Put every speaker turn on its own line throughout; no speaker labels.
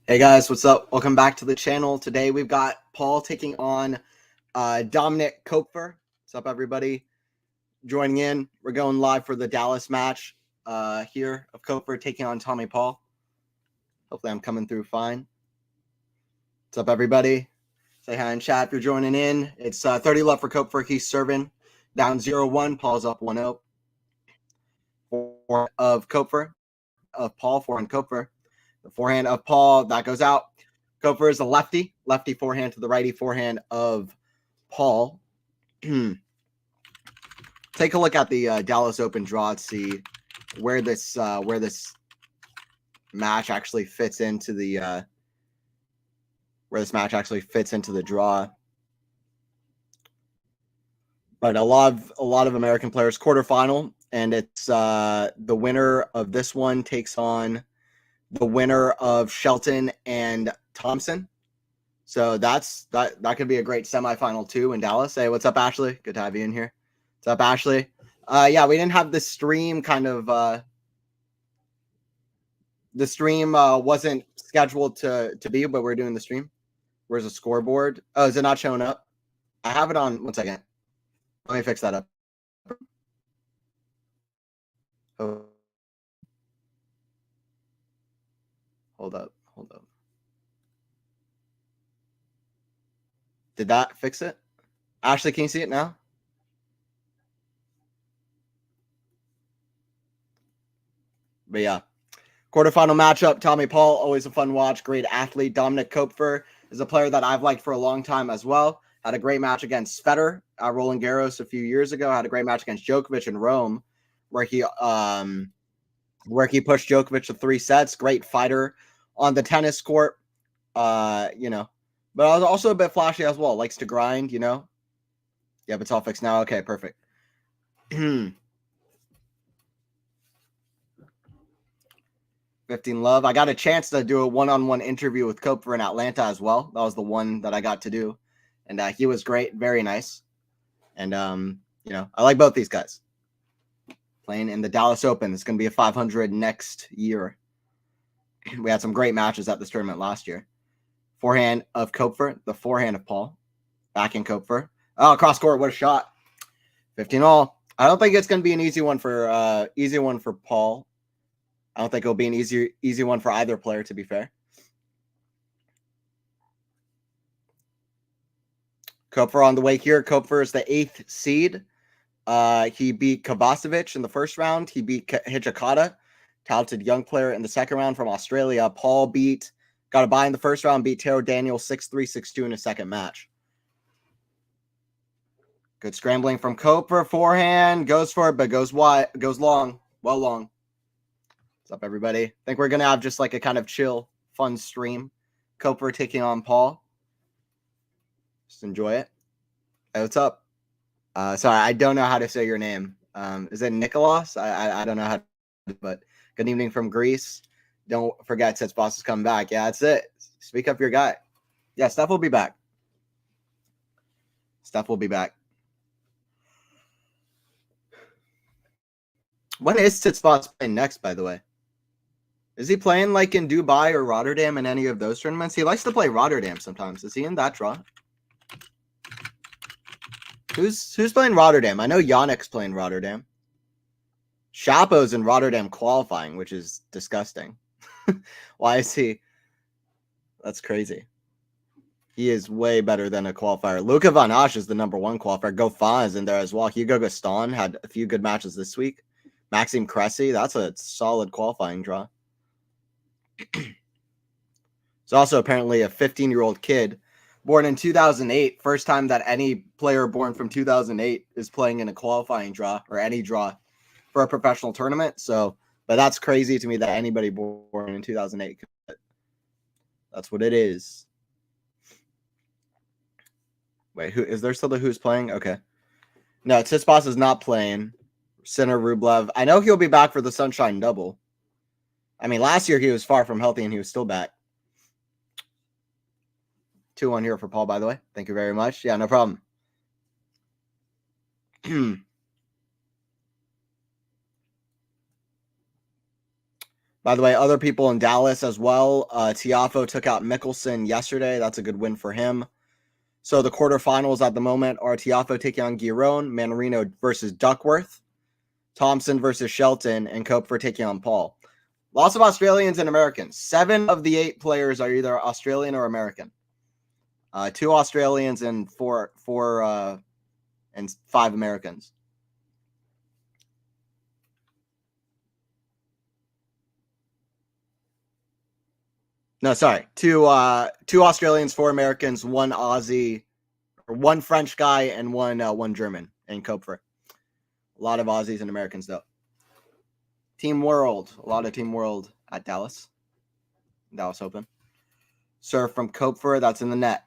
Hey guys, what's up? Welcome back to the channel. Today we've got Paul taking on Dominik Koepfer. What's up, everybody? Joining in. We're going live for the Dallas match here of Koepfer taking on Tommy Paul. Hopefully I'm coming through fine. What's up, everybody? Say hi in chat if you're joining in. It's 30 left for Koepfer. He's serving. Down 0-1. Paul's up 1-0. Forehand of Koepfer. Of Paul, forehand Koepfer. The forehand of Paul, that goes out. Koepfer is a lefty. Lefty forehand to the righty forehand of Paul. Take a look at the Dallas Open draw to see where this match actually fits into the draw. But a lot of American players quarterfinal, and it's the winner of this one takes on the winner of Shelton and Thompson. So that could be a great semifinal too in Dallas. Hey, what's up, Ashley? Good to have you in here. What's up, Ashley? Yeah, we didn't have the stream kind of the stream wasn't scheduled to be, but we're doing the stream. Where's the scoreboard? Oh, is it not showing up? I have it on. 1 second. Let me fix that up. Oh. Hold up. Did that fix it? Ashley, can you see it now? But yeah. Quarterfinal matchup, Tommy Paul, always a fun watch. Great athlete. Dominik Koepfer is a player that I've liked for a long time as well. Had a great match against Federer at Roland Garros a few years ago. Had a great match against Djokovic in Rome, where he pushed Djokovic to 3 sets. Great fighter on the tennis court. But I was also a bit flashy as well. Likes to grind, Yep, it's all fixed now. Okay, perfect. 15 love. I got a chance to do a one-on-one interview with Koepfer in Atlanta as well. That was the one that I got to do. And he was great. Very nice. And, I like both these guys. Playing in the Dallas Open. It's going to be a 500 next year. We had some great matches at this tournament last year. Forehand of Koepfer. The forehand of Paul. Backhand Koepfer. Oh, cross court. What a shot. 15 all. I don't think it's going to be an easy one for Paul. I don't think it'll be an easy one for either player, to be fair. Koepfer on the way here. Koepfer is the 8th seed. He beat Kovacevic in the first round. He beat Hijikata, talented young player, in the second round from Australia. Paul got a bye in the first round, beat Taro Daniel 6-3, 6-2 in his second match. Good scrambling from Koepfer. Forehand. Goes for it, but goes wide. Goes long. Well long. What's up, everybody? I think we're going to have just like a kind of chill, fun stream. Koepfer taking on Paul. Just enjoy it. Hey, what's up? Sorry, I don't know how to say your name. Is it Nicholas? I don't know how to, but good evening from Greece. Don't forget, Sets Boss is coming back. Yeah, that's it. Speak up your guy. Yeah, Steph will be back. When is Tsitsipas playing next, by the way? Is he playing like in Dubai or Rotterdam in any of those tournaments? He likes to play Rotterdam sometimes. Is he in that draw? Who's playing Rotterdam? I know Yannick's playing Rotterdam. Chapo's in Rotterdam qualifying, which is disgusting. Why is he? That's crazy. He is way better than a qualifier. Luka Van Asch is the #1 qualifier. Goffin is in there as well. Hugo Gaston had a few good matches this week. Maxime Cressy, that's a solid qualifying draw. He's also apparently a 15-year-old kid born in 2008. First time that any player born from 2008 is playing in a qualifying draw or any draw for a professional tournament. So, but that's crazy to me that anybody born in 2008 could. That's what it is. Wait, who is there still the who's playing? Okay. No, Tsitsipas is not playing. Sinner Rublev. I know he'll be back for the Sunshine Double. I mean, last year he was far from healthy and he was still back. 2-1 here for Paul, by the way. Thank you very much. Yeah, no problem. By the way, other people in Dallas as well. Tiafo took out Mickelson yesterday. That's a good win for him. So the quarterfinals at the moment are Tiafo taking on Giron, Manarino versus Duckworth, Thompson versus Shelton, and Koepfer taking on Paul. Lots of Australians and Americans. 7 of the 8 players are either Australian or American. 2 Australians and 4 and 5 Americans. No, sorry. 2 Australians, 4 Americans, 1 Aussie, or 1 French guy, and 1 German in Koepfer. A lot of Aussies and Americans though. Team World, a lot of Team World at Dallas Open. Serve from Koepfer, that's in the net.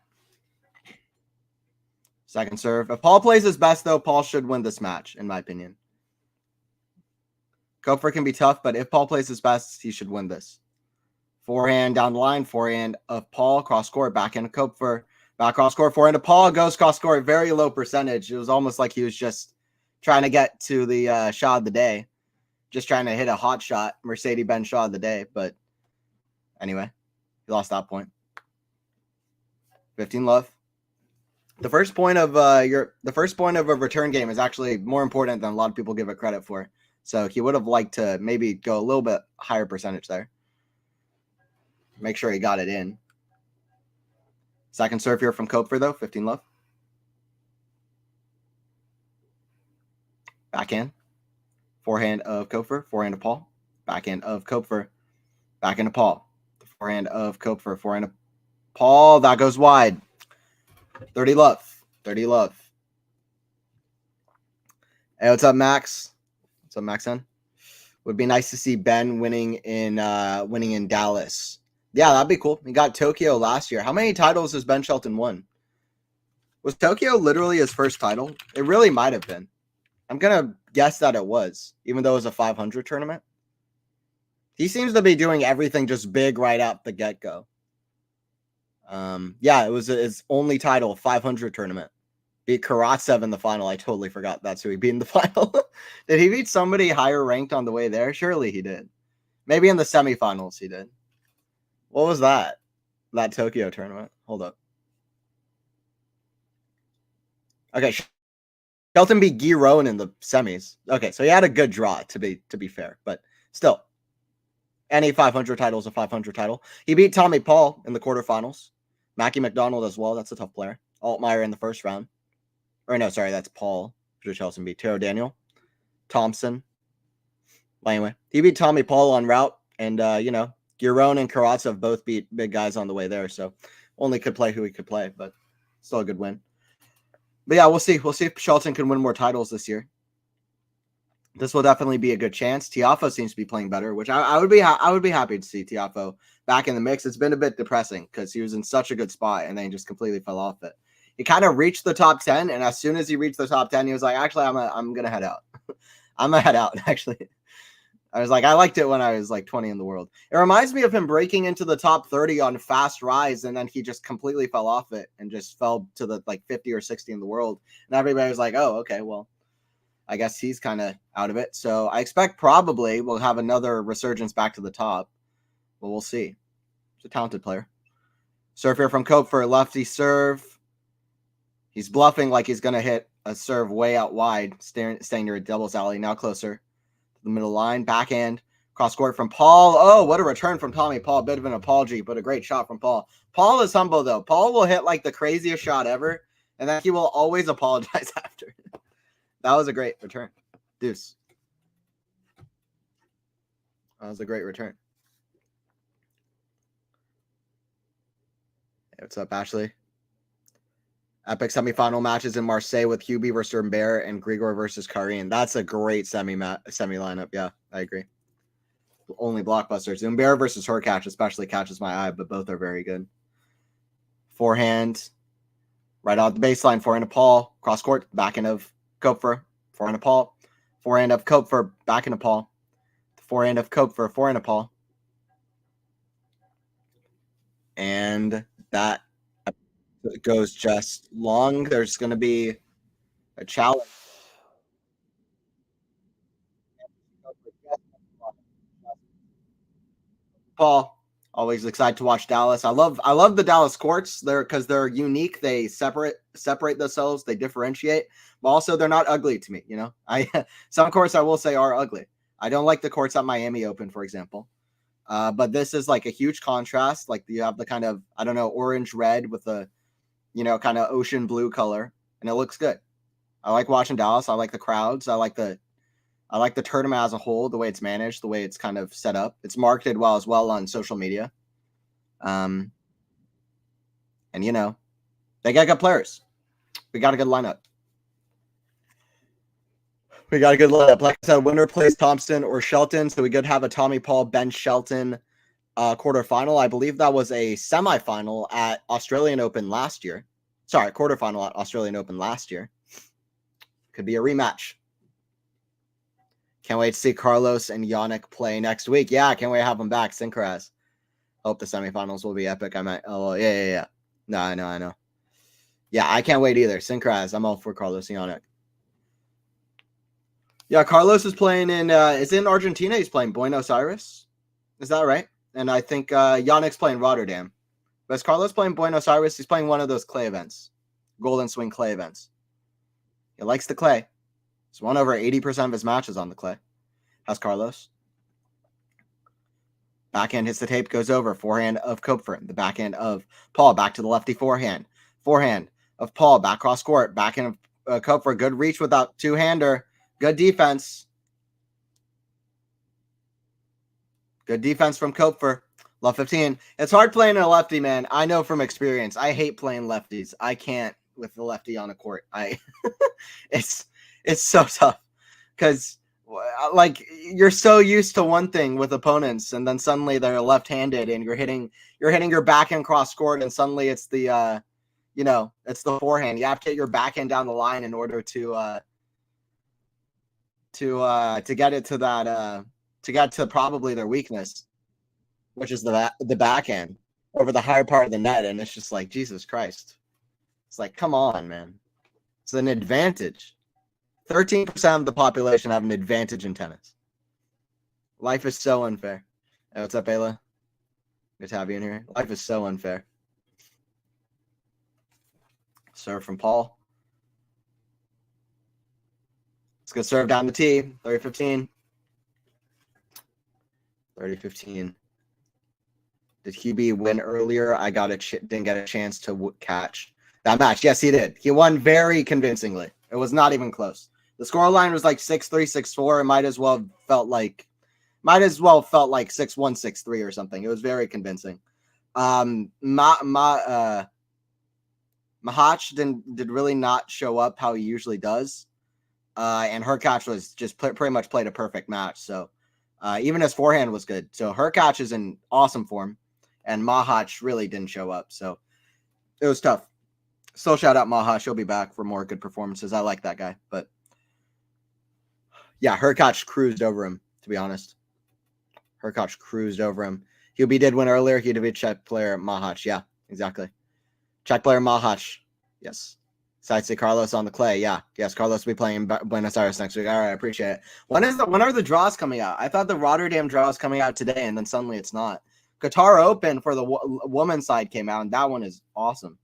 Second serve. If Paul plays his best, though, Paul should win this match, in my opinion. Koepfer can be tough, but if Paul plays his best, he should win this. Forehand down the line, forehand of Paul, cross court, back into Koepfer, back cross court, forehand of Paul, goes cross court, very low percentage. It was almost like he was just trying to get to the shot of the day, just trying to hit a hot shot, Mercedes-Benz shot of the day. But anyway, he lost that point. 15-love. The first point of a return game is actually more important than a lot of people give it credit for. So he would have liked to maybe go a little bit higher percentage there. Make sure he got it in. Second serve here from Koepfer, though. 15-love. Backhand. Forehand of Koepfer. Forehand of Paul. Backhand of Koepfer. Backhand of Paul. The forehand of Koepfer. Forehand of Paul. That goes wide. 30-love. 30-love. Hey, what's up, Max? What's up, Maxon? Would be nice to see Ben winning in Dallas. Yeah, that'd be cool. He got Tokyo last year. How many titles has Ben Shelton won? Was Tokyo literally his first title? It really might have been. I'm going to guess that it was, even though it was a 500 tournament. He seems to be doing everything just big right out the get-go. Yeah, it was his only title, 500 tournament. Beat Karatsev in the final. I totally forgot that's who he beat in the final. Did he beat somebody higher ranked on the way there? Surely he did. Maybe in the semifinals he did. What was that? That Tokyo tournament? Hold up. Okay, Shelton beat Guy Rowan in the semis. Okay, so he had a good draw to be fair, but still, any 500 title is a 500 title. He beat Tommy Paul in the quarterfinals. Mackie McDonald as well. That's a tough player. Altmaier in the first round. Or no, sorry, that's Paul. Shelton beat Taro Daniel, Thompson. Well, anyway, he beat Tommy Paul on route, and Giron and Karatsev both beat big guys on the way there. So only could play who he could play, but still a good win. But yeah, we'll see. We'll see if Shelton can win more titles this year. This will definitely be a good chance. Tiafo seems to be playing better, which I would be happy to see Tiafo back in the mix. It's been a bit depressing because he was in such a good spot and then he just completely fell off it. He kind of reached the top 10, and as soon as he reached the top 10, he was like, actually, I'm gonna head out. I'm gonna head out, actually. I was like, I liked it when I was like 20 in the world. It reminds me of him breaking into the top 30 on Fast Rise, and then he just completely fell off it and just fell to the like 50 or 60 in the world. And everybody was like, oh, okay, well, I guess he's kind of out of it. So I expect probably we'll have another resurgence back to the top, but we'll see. He's a talented player. Serve here from Koepfer, lefty serve. He's bluffing like he's going to hit a serve way out wide, staying near a doubles alley. Now closer to the middle line. Backhand. Cross court from Paul. Oh, what a return from Tommy Paul. Bit of an apology, but a great shot from Paul. Paul is humble, though. Paul will hit like the craziest shot ever, and then he will always apologize after. That was a great return. Deuce. That was a great return. Hey, what's up, Ashley? Epic semifinal matches in Marseille with Hubie versus Humbert and Grigor versus Karin. That's a great semi lineup. Yeah, I agree. Only blockbusters. Humbert versus Hurkacz especially catches my eye, but both are very good. Forehand, right out the baseline. Forehand of Paul. Cross court. Backhand of Koepfer. Forehand of Paul. Forehand of Koepfer. Backhand of Paul. Forehand of Koepfer. Forehand of Paul. And that goes just long. There's going to be a challenge. Paul, always excited to watch Dallas. I love the Dallas courts. Because they're unique. They separate themselves. They differentiate, but also they're not ugly to me. You know, some courts I will say are ugly. I don't like the courts at Miami Open, for example. But this is like a huge contrast. Like you have the kind of, I don't know, orange red with the, kind of ocean blue color, and it looks good. I like watching Dallas. I like the crowds. I like the tournament as a whole, the way it's managed, the way it's kind of set up. It's marketed well as well on social media. And they got good players. We got a good lineup. Like I said, winner plays Thompson or Shelton. So we could have a Tommy Paul, Ben Shelton quarterfinal. I believe that was a semifinal at Australian Open last year. Sorry, quarterfinal at Australian Open last year. Could be a rematch. Can't wait to see Carlos and Yannick play next week. Yeah, I can't wait to have them back. Synchraz. Hope the semifinals will be epic. Yeah. No, I know. Yeah, I can't wait either. Synchraz. I'm all for Carlos and Yannick. Yeah, Carlos is playing is in Argentina. He's playing Buenos Aires. Is that right? And I think Yannick's playing Rotterdam. But is Carlos playing Buenos Aires? He's playing one of those clay events. Golden Swing clay events. He likes the clay. He's won over 80% of his matches on the clay. How's Carlos? Backhand hits the tape, goes over. Forehand of Koepfer. The backhand of Paul. Back to the lefty forehand. Forehand of Paul. Back cross court. Backhand of Koepfer. Good reach without two-hander. Good defense. Good defense from Koepfer. Love 15. It's hard playing a lefty, man. I know from experience. I hate playing lefties. I can't with the lefty on the court. It's so tough because like you're so used to one thing with opponents, and then suddenly they're left-handed, and you're hitting your backhand cross court, and suddenly it's the it's the forehand. You have to get your backhand down the line in order to get it to that to get to probably their weakness, which is the backhand over the higher part of the net, and it's just like Jesus Christ. It's like, come on, man. It's an advantage. 13% of the population have an advantage in tennis. Life is so unfair. Hey, what's up, Ayla? Good to have you in here. Life is so unfair. Serve from Paul. Let's go serve down the tee. 30-15. 30-15. Did Hubie win earlier? I didn't get a chance to catch that match. Yes, he did. He won very convincingly. It was not even close. The scoreline was like 6-3, 6-4. It might as well felt like 6-1, 6-3 or something. It was very convincing. Mahach did really not show up how he usually does. And Hurkacz was just pretty much played a perfect match. So even his forehand was good. So Hurkacz is in awesome form, and Mahach really didn't show up. So it was tough. Still shout out Mahach. He'll be back for more good performances. I like that guy. But yeah, Hurkacz cruised over him, to be honest. Hurkacz cruised over him. Hubie did win earlier. He'd be Czech player Mahach. Yeah, exactly. Czech player Mahach. Yes. Besides say Carlos on the clay. Yeah. Yes, Carlos will be playing Buenos Aires next week. All right, I appreciate it. When are the draws coming out? I thought the Rotterdam draw was coming out today, and then suddenly it's not. Qatar Open for the women's side came out, and that one is awesome.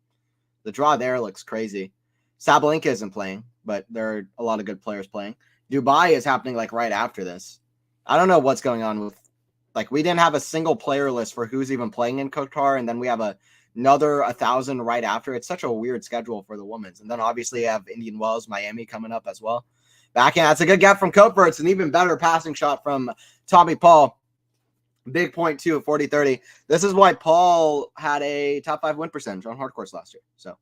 The draw there looks crazy. Sabalenka isn't playing, but there are a lot of good players playing. Dubai is happening like right after this. I don't know what's going on with, like, we didn't have a single player list for who's even playing in Qatar, and then we have another 1,000 right after. It's such a weird schedule for the women's. And then obviously you have Indian Wells, Miami coming up as well. Backhand, that's a good get from Koepfer. It's an even better passing shot from Tommy Paul. Big point too, 40-30. This is why Paul had a top 5 win percentage on hard courts last year. So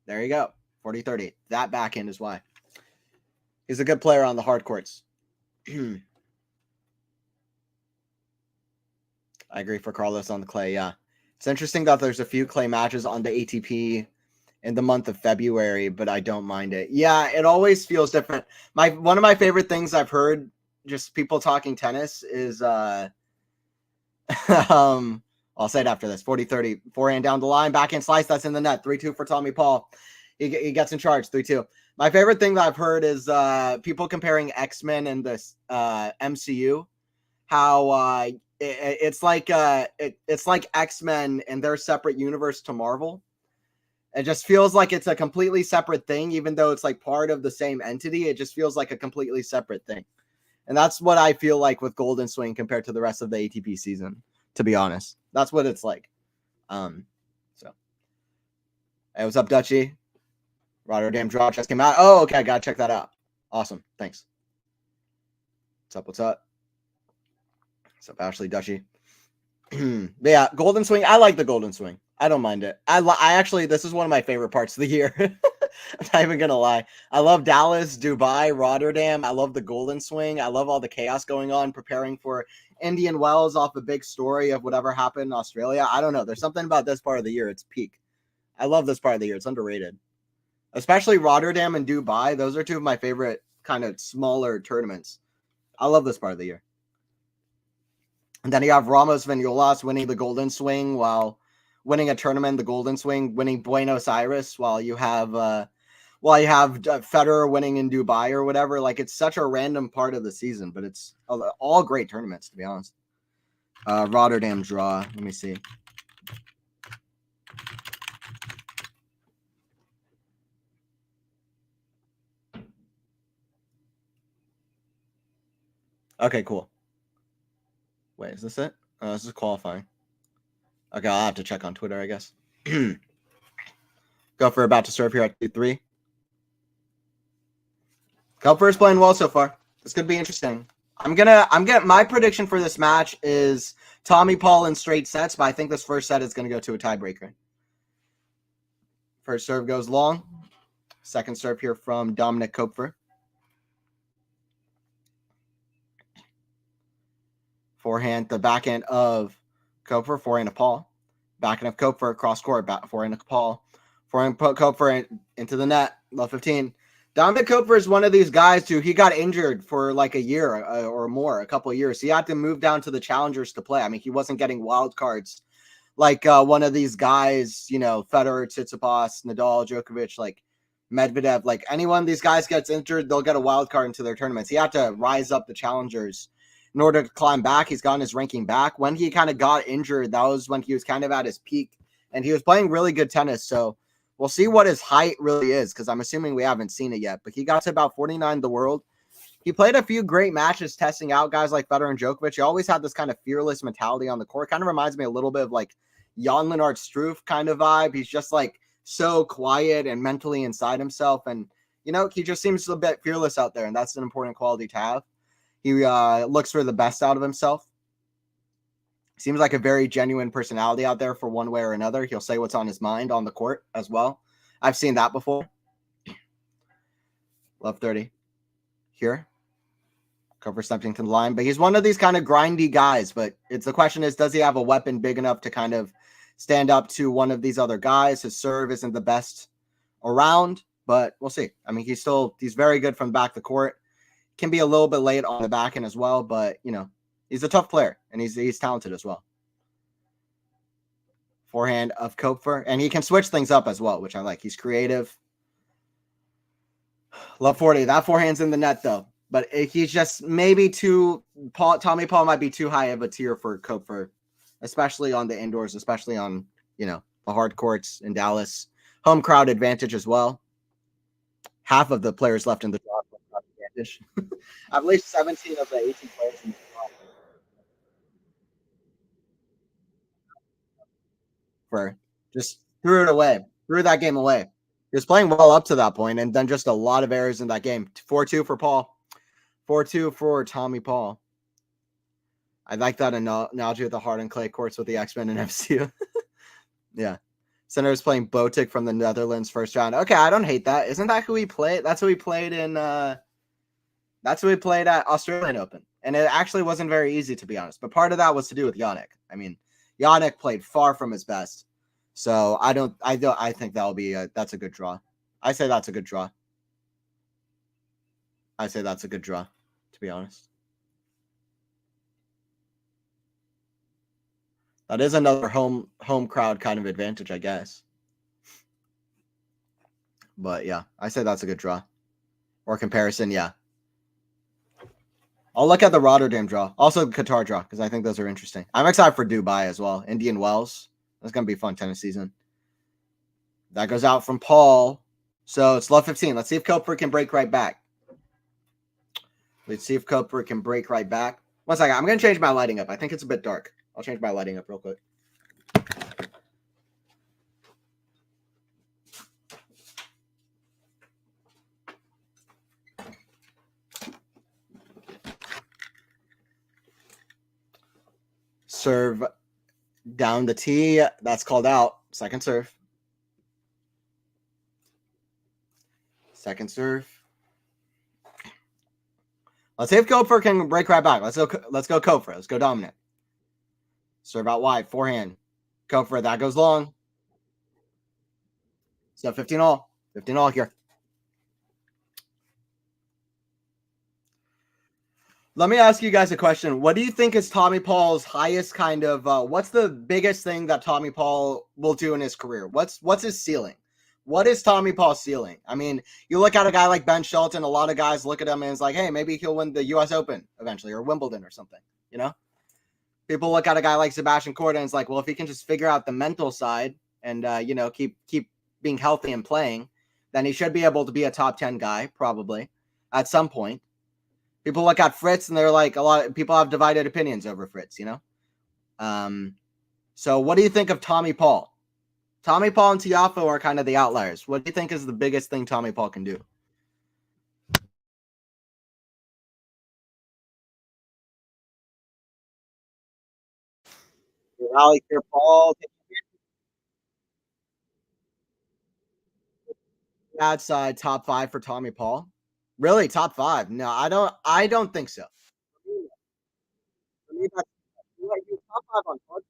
there you go, 40-30. That backhand is why. He's a good player on the hard courts. I agree for Carlos on the clay, yeah. It's interesting that there's a few clay matches on the ATP in the month of February, but I don't mind it. Yeah, it always feels different. One of my favorite things I've heard, just people talking tennis, is I'll say it after this. 40-30, forehand down the line, backhand slice, that's in the net. 3-2 for Tommy Paul. He gets in charge, 3-2. My favorite thing that I've heard is people comparing X-Men and this MCU, how it's like it's like X-Men and their separate universe to Marvel. It just feels like it's a completely separate thing, even though it's like part of the same entity. It just feels like a completely separate thing. And that's what I feel like with Golden Swing compared to the rest of the ATP season, to be honest. That's what it's like. So hey, what's up, Dutchy? Rotterdam draw just came out. Oh, okay, I gotta check that out. Awesome. Thanks. What's up? What's up? What's up, Ashley Dutchy? But yeah, Golden Swing. I like the Golden Swing. I don't mind it. I actually, this is one of my favorite parts of the year. I'm not even gonna lie. I love Dallas, Dubai, Rotterdam. I love the Golden Swing. I love all the chaos going on, preparing for Indian Wells off a big story of whatever happened in Australia. I don't know. There's something about this part of the year. It's peak. I love this part of the year. It's underrated. Especially Rotterdam and Dubai. Those are two of my favorite kind of smaller tournaments. I love this part of the year. And then you have Ramos Vinolas winning the Golden Swing while winning a tournament, the Golden Swing, winning Buenos Aires, while you have Federer winning in Dubai or whatever. Like, it's such a random part of the season, but it's all great tournaments, to be honest. Rotterdam draw. Let me see. Okay, cool. Wait, is this it? Oh, this is qualifying. Okay, I'll have to check on Twitter, I guess. Koepfer about to serve here at 2-3. Koepfer is playing well so far. This could be interesting. I'm gonna my prediction for this match is Tommy Paul in straight sets, but I think this first set is gonna go to a tiebreaker. First serve goes long. Second serve here from Dominik Koepfer. Forehand, the backhand of Koepfer, forehand of Paul. Backhand of Koepfer, cross court, forehand of Paul. Forehand Koepfer into the net, low 15. Dominik Koepfer is one of these guys who he got injured for like a year or more, a couple of years. He had to move down to the challengers to play. I mean, he wasn't getting wild cards like one of these guys, you know, Federer, Tsitsipas, Nadal, Djokovic, like Medvedev. Like, anyone these guys gets injured, they'll get a wild card into their tournaments. He had to rise up the challengers in order to climb back. He's gotten his ranking back. When he kind of got injured, that was when he was kind of at his peak, and he was playing really good tennis. So we'll see what his height really is, because I'm assuming we haven't seen it yet. But he got to about 49 in the world. He played a few great matches testing out guys like Federer and Djokovic. He always had this kind of fearless mentality on the court. Kind of reminds me a little bit of like Jan Lennart Struff kind of vibe. He's just like so quiet and mentally inside himself. And, you know, he just seems a bit fearless out there, and that's an important quality to have. He looks for the best out of himself. Seems like a very genuine personality out there for one way or another. He'll say what's on his mind on the court as well. I've seen that before. Love 30. Here. Cover something to the line. But he's one of these kind of grindy guys. But the question is, does he have a weapon big enough to kind of stand up to one of these other guys? His serve isn't the best around, but we'll see. I mean, he's very good from back to court. Can be a little bit late on the back end as well, but, you know, he's a tough player, and he's talented as well. Forehand of Koepfer, and he can switch things up as well, which I like. He's creative. Love 40. That forehand's in the net, though. But he's just maybe Tommy Paul might be too high of a tier for Koepfer, especially on the indoors, especially on, you know, the hard courts in Dallas. Home crowd advantage as well. Half of the players left in the draw. At least 17 of the 18 players in the draw for just threw that game away. He was playing well up to that point, and then just a lot of errors in that game. 4-2 for Paul, 4-2 for Tommy Paul. I like that analogy with the hard and clay courts with the X-Men and FCU. Yeah. Center is playing Botic from the Netherlands first round. Okay, I don't hate that. Isn't that who we played? That's who we played in That's what we played at Australian Open. And it actually wasn't very easy, to be honest. But part of that was to do with Yannick. I mean, Yannick played far from his best. So I think that's a good draw. I say that's a good draw. To be honest. That is another home crowd kind of advantage, I guess. But yeah, I say that's a good draw. Or comparison, yeah. I'll look at the Rotterdam draw. Also the Qatar draw, because I think those are interesting. I'm excited for Dubai as well. Indian Wells. That's going to be a fun tennis season. That goes out from Paul. So it's love 15. Let's see if Koepfer can break right back. Let's see if Koepfer can break right back. One second. I'm going to change my lighting up. I think it's a bit dark. I'll change my lighting up real quick. Serve down the tee. That's called out. Second serve. Second serve. Let's see if Koepfer can break right back. Let's go Koepfer. Let's go Dominik. Serve out wide. Forehand. Koepfer. That goes long. So 15 all. 15 all here. Let me ask you guys a question. What do you think is Tommy Paul's highest kind of what's the biggest thing that Tommy Paul will do in his career? What's his ceiling? What is Tommy Paul's ceiling? I mean, you look at a guy like Ben Shelton, a lot of guys look at him and it's like, hey, maybe he'll win the US Open eventually or Wimbledon or something, you know? People look at a guy like Sebastian Korda and it's like, well, if he can just figure out the mental side and keep being healthy and playing, then he should be able to be a top 10 guy probably at some point. People look at Fritz and they're like, a lot of people have divided opinions over Fritz, you know? So what do you think of Tommy Paul? Tommy Paul and Tiafoe are kind of the outliers. What do you think is the biggest thing Tommy Paul can do? Rally here, Paul. Outside top 5 for Tommy Paul. Really, top 5? No, I don't think so. For me, that's top 5 on hard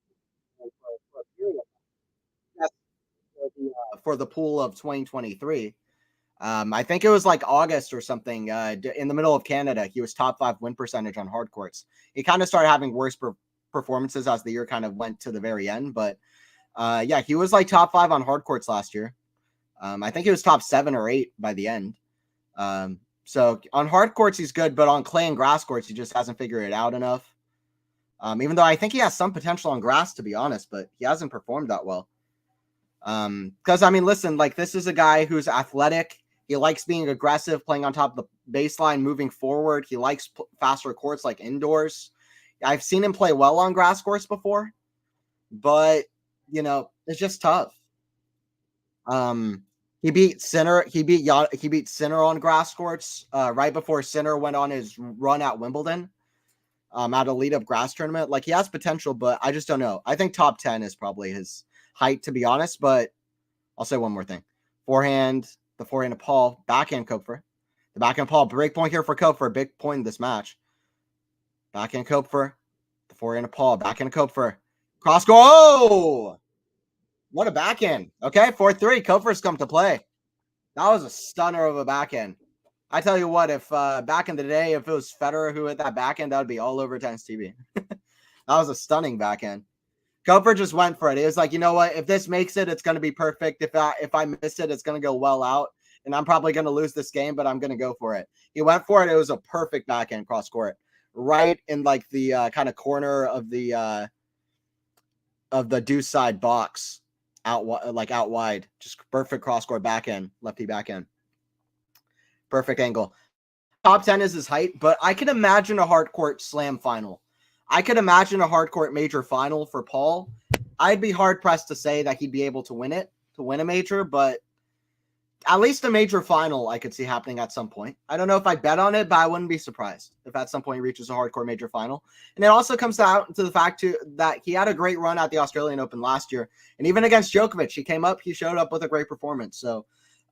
for a period. Yes, for the pool of 2023. I think it was like August or something. In the middle of Canada, he was top 5 win percentage on hard courts. He kind of started having worse performances as the year kind of went to the very end, but yeah, he was like top 5 on hard courts last year. I think he was top 7 or 8 by the end. So on hard courts, he's good, but on clay and grass courts, he just hasn't figured it out enough. Even though I think he has some potential on grass, to be honest, but he hasn't performed that well. Because I mean, listen, like this is a guy who's athletic. He likes being aggressive, playing on top of the baseline, moving forward. He likes faster courts like indoors. I've seen him play well on grass courts before, but you know, it's just tough. He beat Sinner. He beat Sinner on grass courts right before Sinner went on his run at Wimbledon. At a lead-up grass tournament. Like he has potential, but I just don't know. I think top 10 is probably his height, to be honest. But I'll say one more thing: the forehand of Paul, backhand Koepfer, the backhand Paul. Break point here for Koepfer. Big point in this match. Backhand Koepfer, the forehand of Paul, backhand Koepfer, cross goal. Oh! What a backhand. Okay, 4-3. Koepfer's come to play. That was a stunner of a backhand. I tell you what, if back in the day, if it was Federer who hit that backhand, that would be all over tennis TV. That was a stunning backhand. Koepfer just went for it. He was like, you know what? If this makes it, it's going to be perfect. If I miss it, it's going to go well out. And I'm probably going to lose this game, but I'm going to go for it. He went for it. It was a perfect backhand cross court. Right in like the kind of corner of the deuce side box. Out wide. Just perfect cross court backhand. Lefty backhand. Perfect angle. Top 10 is his height, but I can imagine a hard court slam final. I could imagine a hard court major final for Paul. I'd be hard pressed to say that he'd be able to win a major, but at least a major final I could see happening at some point. I don't know if I bet on it, but I wouldn't be surprised if at some point he reaches a hardcore major final. And it also comes down to the fact too that he had a great run at the Australian Open last year. And even against Djokovic, he showed up with a great performance. So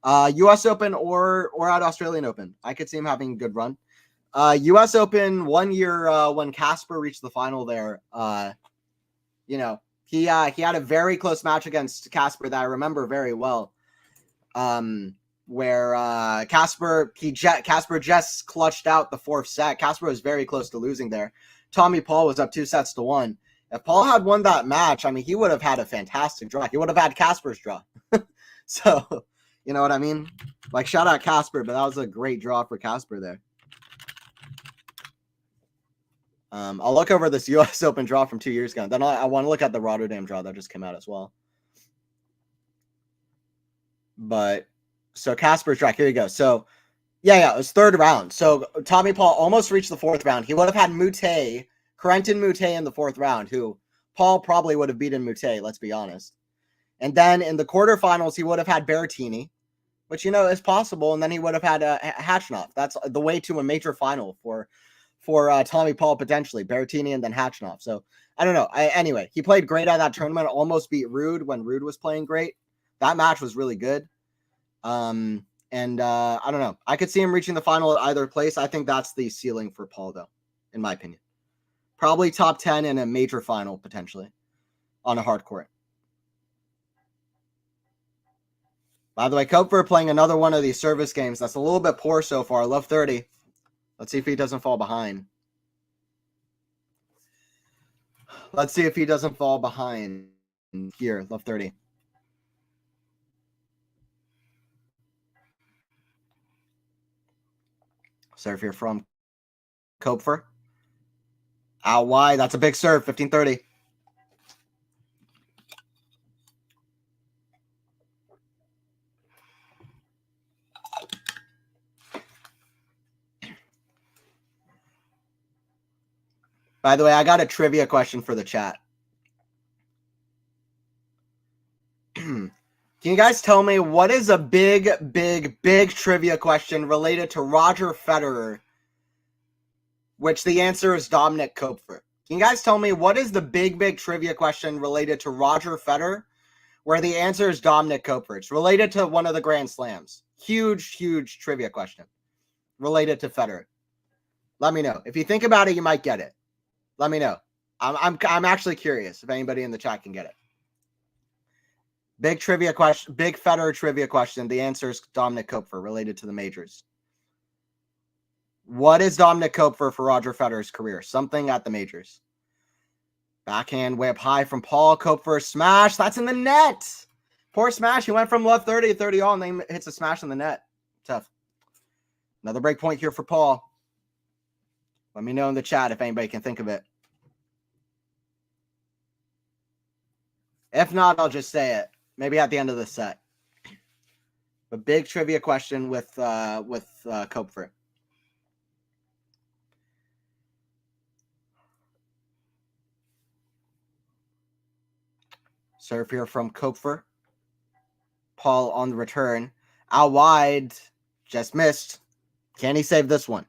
US Open or at Australian Open, I could see him having a good run. US Open 1 year when Casper reached the final there, he had a very close match against Casper that I remember very well. Where Casper just clutched out the 4th set. Casper was very close to losing there. Tommy Paul was up 2-1. If Paul had won that match, I mean, he would have had a fantastic draw. He would have had Casper's draw. So, you know what I mean? Like, shout out Casper, but that was a great draw for Casper there. I'll look over this U.S. Open draw from 2 years ago. Then I want to look at the Rotterdam draw that just came out as well. But so Casper's track, here you go. So yeah, it was 3rd round. So Tommy Paul almost reached the 4th round. He would have had Corentin Moutet in the 4th round, who Paul probably would have beaten Moutet, let's be honest. And then in the quarterfinals, he would have had Berrettini, which, is possible. And then he would have had Hachnov. That's the way to a major final for Tommy Paul, potentially. Berrettini and then Hachnov. So I don't know. Anyway, he played great at that tournament, almost beat Ruud when Ruud was playing great. That match was really good. And I don't know. I could see him reaching the final at either place. I think that's the ceiling for Paul, though, in my opinion. Probably top 10 in a major final, potentially, on a hard court. By the way, Koepfer playing another one of these service games that's a little bit poor so far. Love 30. Let's see if he doesn't fall behind. Let's see if he doesn't fall behind here. Love 30. Serve here from Koepfer. Out wide. That's a big serve. 15-30. By the way, I got a trivia question for the chat. Can you guys tell me what is a big trivia question related to Roger Federer, which the answer is Dominik Koepfer? Can you guys tell me what is the big trivia question related to Roger Federer, where the answer is Dominik Koepfer? It's related to one of the Grand Slams. Huge trivia question related to Federer. Let me know. If you think about it, you might get it. Let me know. I'm actually curious if anybody in the chat can get it. Big trivia question, big Federer trivia question. The answer is Dominik Koepfer, related to the majors. What is Dominik Koepfer for Roger Federer's career? Something at the majors. Backhand way up high from Paul. Koepfer smash. That's in the net. Poor smash. He went from left 30 to 30 all and then hits a smash in the net. Tough. Another break point here for Paul. Let me know in the chat if anybody can think of it. If not, I'll just say it. Maybe at the end of the set. A big trivia question with Koepfer. Serve here from Koepfer. Paul on the return. Out wide. Just missed. Can he save this one?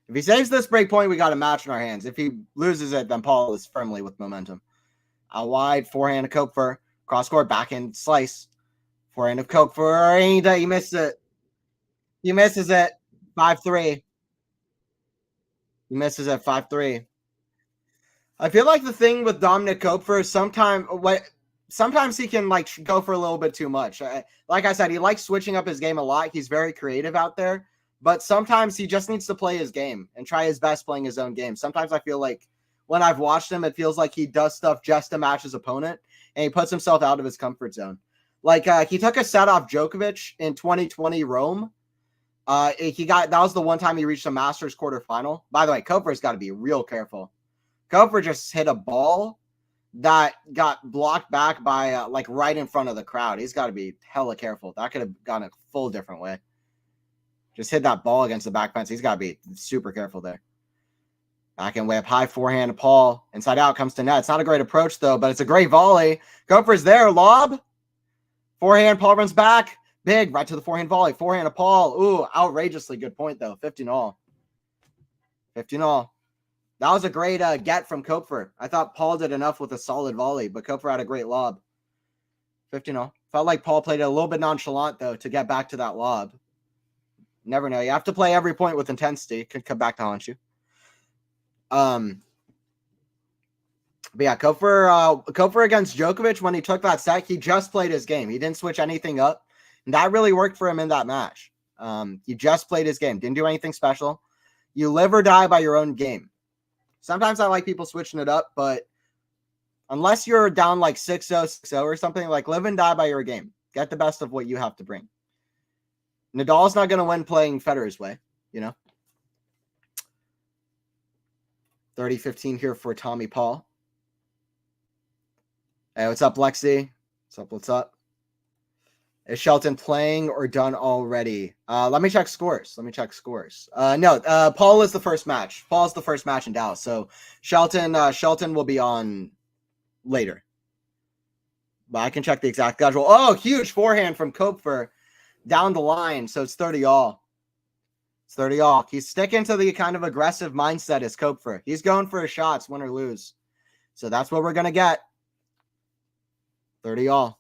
If he saves this break point, we got a match in our hands. If he loses it, then Paul is firmly with momentum. Out wide. Forehand of Koepfer. Cross court, backhand slice. Forehand of Koepfer. He missed it. He misses it. 5-3. He misses it. 5-3. I feel like the thing with Dominik Koepfer is sometimes he can go for a little bit too much. Like I said, he likes switching up his game a lot. He's very creative out there, but sometimes he just needs to play his game and try his best playing his own game. Sometimes I feel like when I've watched him, it feels like he does stuff just to match his opponent, and he puts himself out of his comfort zone. He took a set off Djokovic in 2020 Rome. That was the one time he reached a Masters quarterfinal. By the way, Koepfer's got to be real careful. Koepfer just hit a ball that got blocked back by right in front of the crowd. He's got to be hella careful. That could have gone a full different way. Just hit that ball against the back fence. He's got to be super careful there. Backhand way up high, forehand to Paul. Inside out comes to net. It's not a great approach, though, but it's a great volley. Koepfer's there. Lob. Forehand. Paul runs back. Big. Right to the forehand volley. Forehand to Paul. Ooh, outrageously good point, though. 15-all. 15-all. That was a great get from Koepfer. I thought Paul did enough with a solid volley, but Koepfer had a great lob. 15-all. Felt like Paul played it a little bit nonchalant, though, to get back to that lob. Never know. You have to play every point with intensity. It could come back to haunt you. But yeah, Koepfer against Djokovic, when he took that set, he just played his game. He didn't switch anything up. And that really worked for him in that match. He just played his game. Didn't do anything special. You live or die by your own game. Sometimes I like people switching it up, but unless you're down 6-0, 6-0 or something, live and die by your game. Get the best of what you have to bring. Nadal's not going to win playing Federer's way, 30-15 here for Tommy Paul. Hey, what's up, Lexi? What's up? Is Shelton playing or done already? Let me check scores. No, Paul is the first match. Paul's the first match in Dallas. So Shelton will be on later. But I can check the exact schedule. Oh, huge forehand from Koepfer down the line. So it's 30-all. It's 30-all. He's sticking to the kind of aggressive mindset as Koepfer. He's going for his shots, win or lose. So that's what we're going to get. 30-all.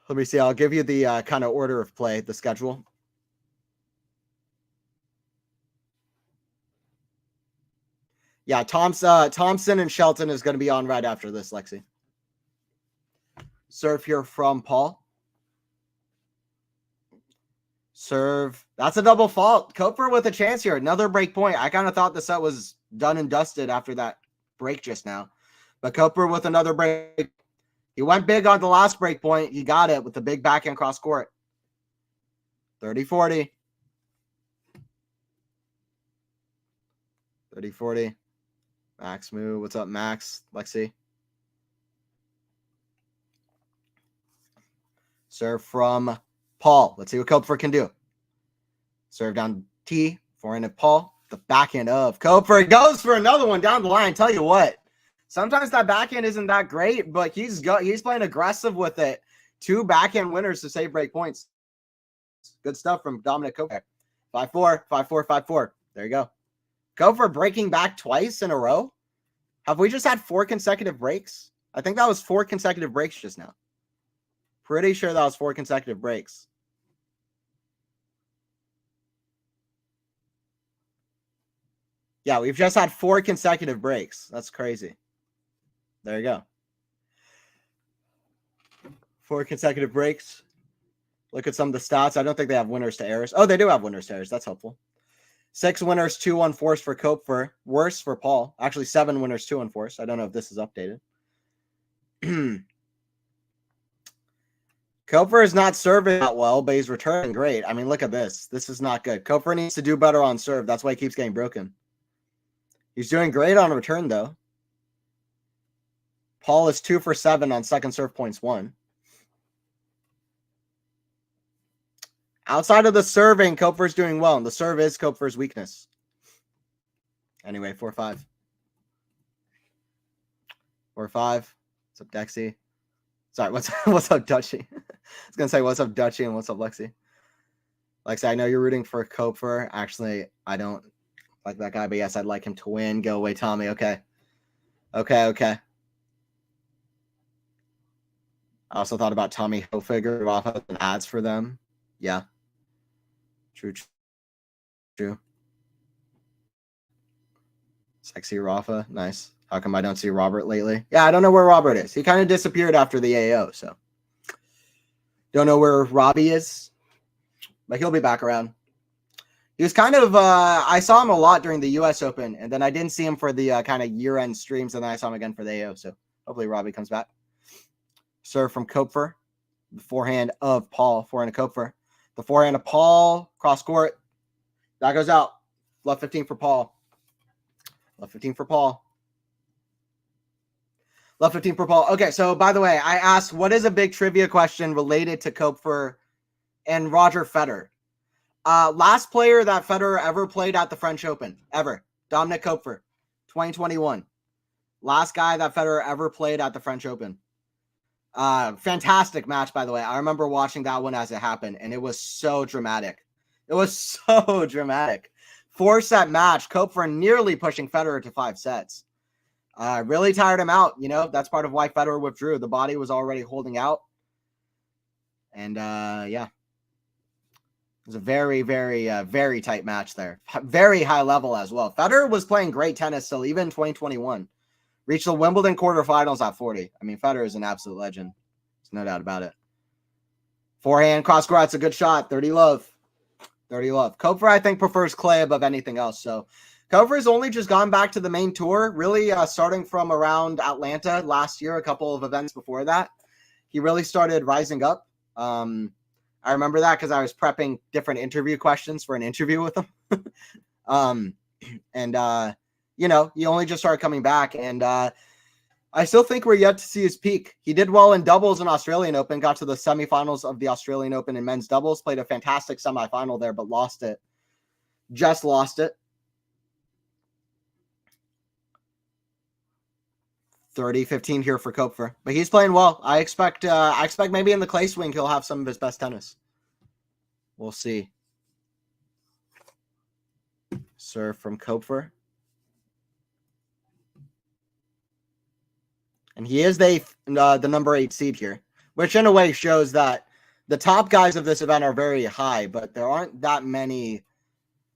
Let me see. I'll give you the kind of order of play, the schedule. Yeah, Thompson and Shelton is going to be on right after this, Lexi. Serve here from Paul. Serve. That's a double fault. Koepfer with a chance here. Another break point. I kind of thought the set was done and dusted after that break just now. But Koepfer with another break. He went big on the last break point. He got it with the big backhand cross court. 30-40. 30-40. Max move. What's up, Max? Lexi. Serve from Paul. Let's see what Koepfer can do. Serve down T. Forehand of Paul. The backhand of Koepfer. Goes for another one down the line. Tell you what. Sometimes that backhand isn't that great, but he's playing aggressive with it. 2 backhand winners to save break points. Good stuff from Dominik Koepfer. 5-4, 5-4, 5-4. There you go. Koepfer breaking back twice in a row. Have we just had 4 consecutive breaks? I think that was 4 consecutive breaks just now. Pretty sure that was 4 consecutive breaks. Yeah, we've just had 4 consecutive breaks. That's crazy. There you go. 4 consecutive breaks. Look at some of the stats. I don't think they have winners to errors. Oh, they do have winners to errors. That's helpful. 6 winners, 2 unforced for Koepfer. Worse for Paul. Actually, 7 winners, 2 unforced. I don't know if this is updated. Koepfer is not serving that well, but he's returning great. I mean, look at this. This is not good. Koepfer needs to do better on serve. That's why he keeps getting broken. He's doing great on return, though. Paul is 2 for 7 on second serve points won. Outside of the serving, Koepfer's doing well, and the serve is Koepfer's weakness. Anyway, 4-5. 4-5. What's up, Dexy? Sorry, what's up, Dutchy? I was gonna say what's up, Dutchy, and what's up, Lexi. Lexi, I know you're rooting for Koepfer. Actually, I don't like that guy, but yes, I'd like him to win. Go away, Tommy. Okay. I also thought about Tommy Hilfiger off of ads for them. Yeah. True. Sexy Rafa. Nice. How come I don't see Robert lately? Yeah, I don't know where Robert is. He kind of disappeared after the AO, so. Don't know where Robbie is, but he'll be back around. He was kind of, I saw him a lot during the U.S. Open, and then I didn't see him for the kind of year-end streams, and then I saw him again for the AO, so hopefully Robbie comes back. Serve from Koepfer. The forehand of Paul. Forehand of Koepfer. The forehand of Paul. Cross court. That goes out. Left 15 for Paul. Left 15 for Paul. Left 15 for Paul. Okay, so by the way, I asked, what is a big trivia question related to Koepfer and Roger Federer? Last player that Federer ever played at the French Open. Ever. Dominik Koepfer. 2021. Last guy that Federer ever played at the French Open. Fantastic match, by the way. I remember watching that one as it happened, and it was so dramatic. It was so dramatic. 4-set match. Koepfer nearly pushing Federer to 5 sets. Really tired him out. You know, that's part of why Federer withdrew. The body was already holding out. And, yeah. It was a very, very, very tight match there. Very high level as well. Federer was playing great tennis still, even in 2021. Reached the Wimbledon quarterfinals at 40. I mean, Federer is an absolute legend. There's no doubt about it. Forehand, cross court. That's a good shot. 30 love. 30 love. Koepfer, I think, prefers clay above anything else. So Koepfer's only just gone back to the main tour, really starting from around Atlanta last year, a couple of events before that. He really started rising up. I remember that because I was prepping different interview questions for an interview with him. And you know, he only just started coming back, and I still think we're yet to see his peak. He did well in doubles in Australian Open, got to the semifinals of the Australian Open in men's doubles, played a fantastic semifinal there, but lost it. Just lost it. 30-15 here for Koepfer. But he's playing well. I expect maybe in the clay swing he'll have some of his best tennis. We'll see. Serve from Koepfer. And he is the number 8 seed here, which in a way shows that the top guys of this event are very high, but there aren't that many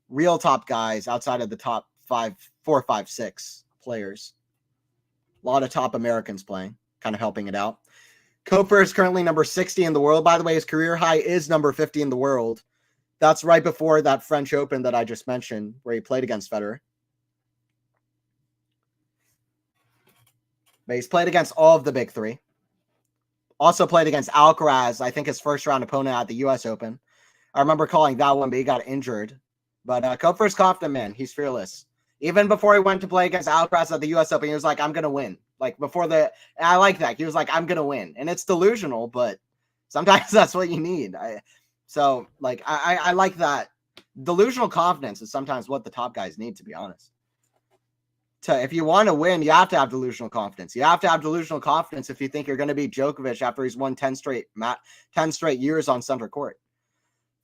real top guys outside of the top 4, 5, 6 players. A lot of top Americans playing, kind of helping it out. Koepfer is currently number 60 in the world. By the way, his career high is number 50 in the world. That's right before that French Open that I just mentioned, where he played against Federer. But he's played against all of the big three. Also played against Alcaraz, I think his first round opponent at the U.S. Open. I remember calling that one, but he got injured. But Koepfer's confident, man. He's fearless. Even before he went to play against Alcaraz at the U.S. Open, he was like, I'm going to win. Like, before I like that. He was like, I'm going to win. And it's delusional, but sometimes that's what you need. I like that. Delusional confidence is sometimes what the top guys need, to be honest. If you want to win, you have to have delusional confidence. You have to have delusional confidence if you think you're going to beat Djokovic after he's won 10 straight years on center court.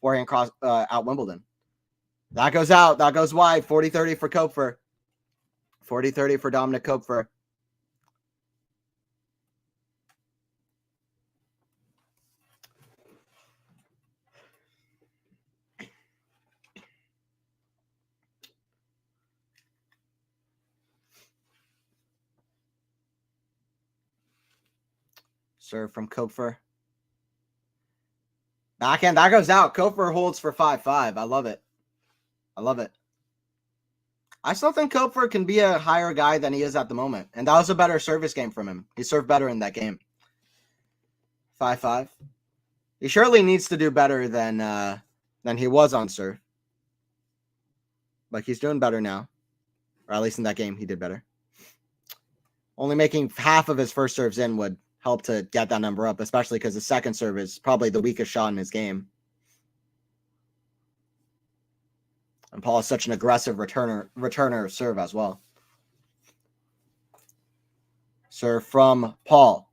Forehand cross out Wimbledon. That goes out. That goes wide. 40-30 for Koepfer. 40-30 for Dominik Koepfer. Serve from Koepfer. Backhand. That goes out. Koepfer holds for 5-5. I love it. I love it. I still think Koepfer can be a higher guy than he is at the moment. And that was a better service game from him. He served better in that game. 5-5. He surely needs to do better than he was on serve. But he's doing better now. Or at least in that game, he did better. Only making half of his first serves in would help to get that number up, especially because the second serve is probably the weakest shot in his game. And Paul is such an aggressive returner of serve as well. Serve from Paul.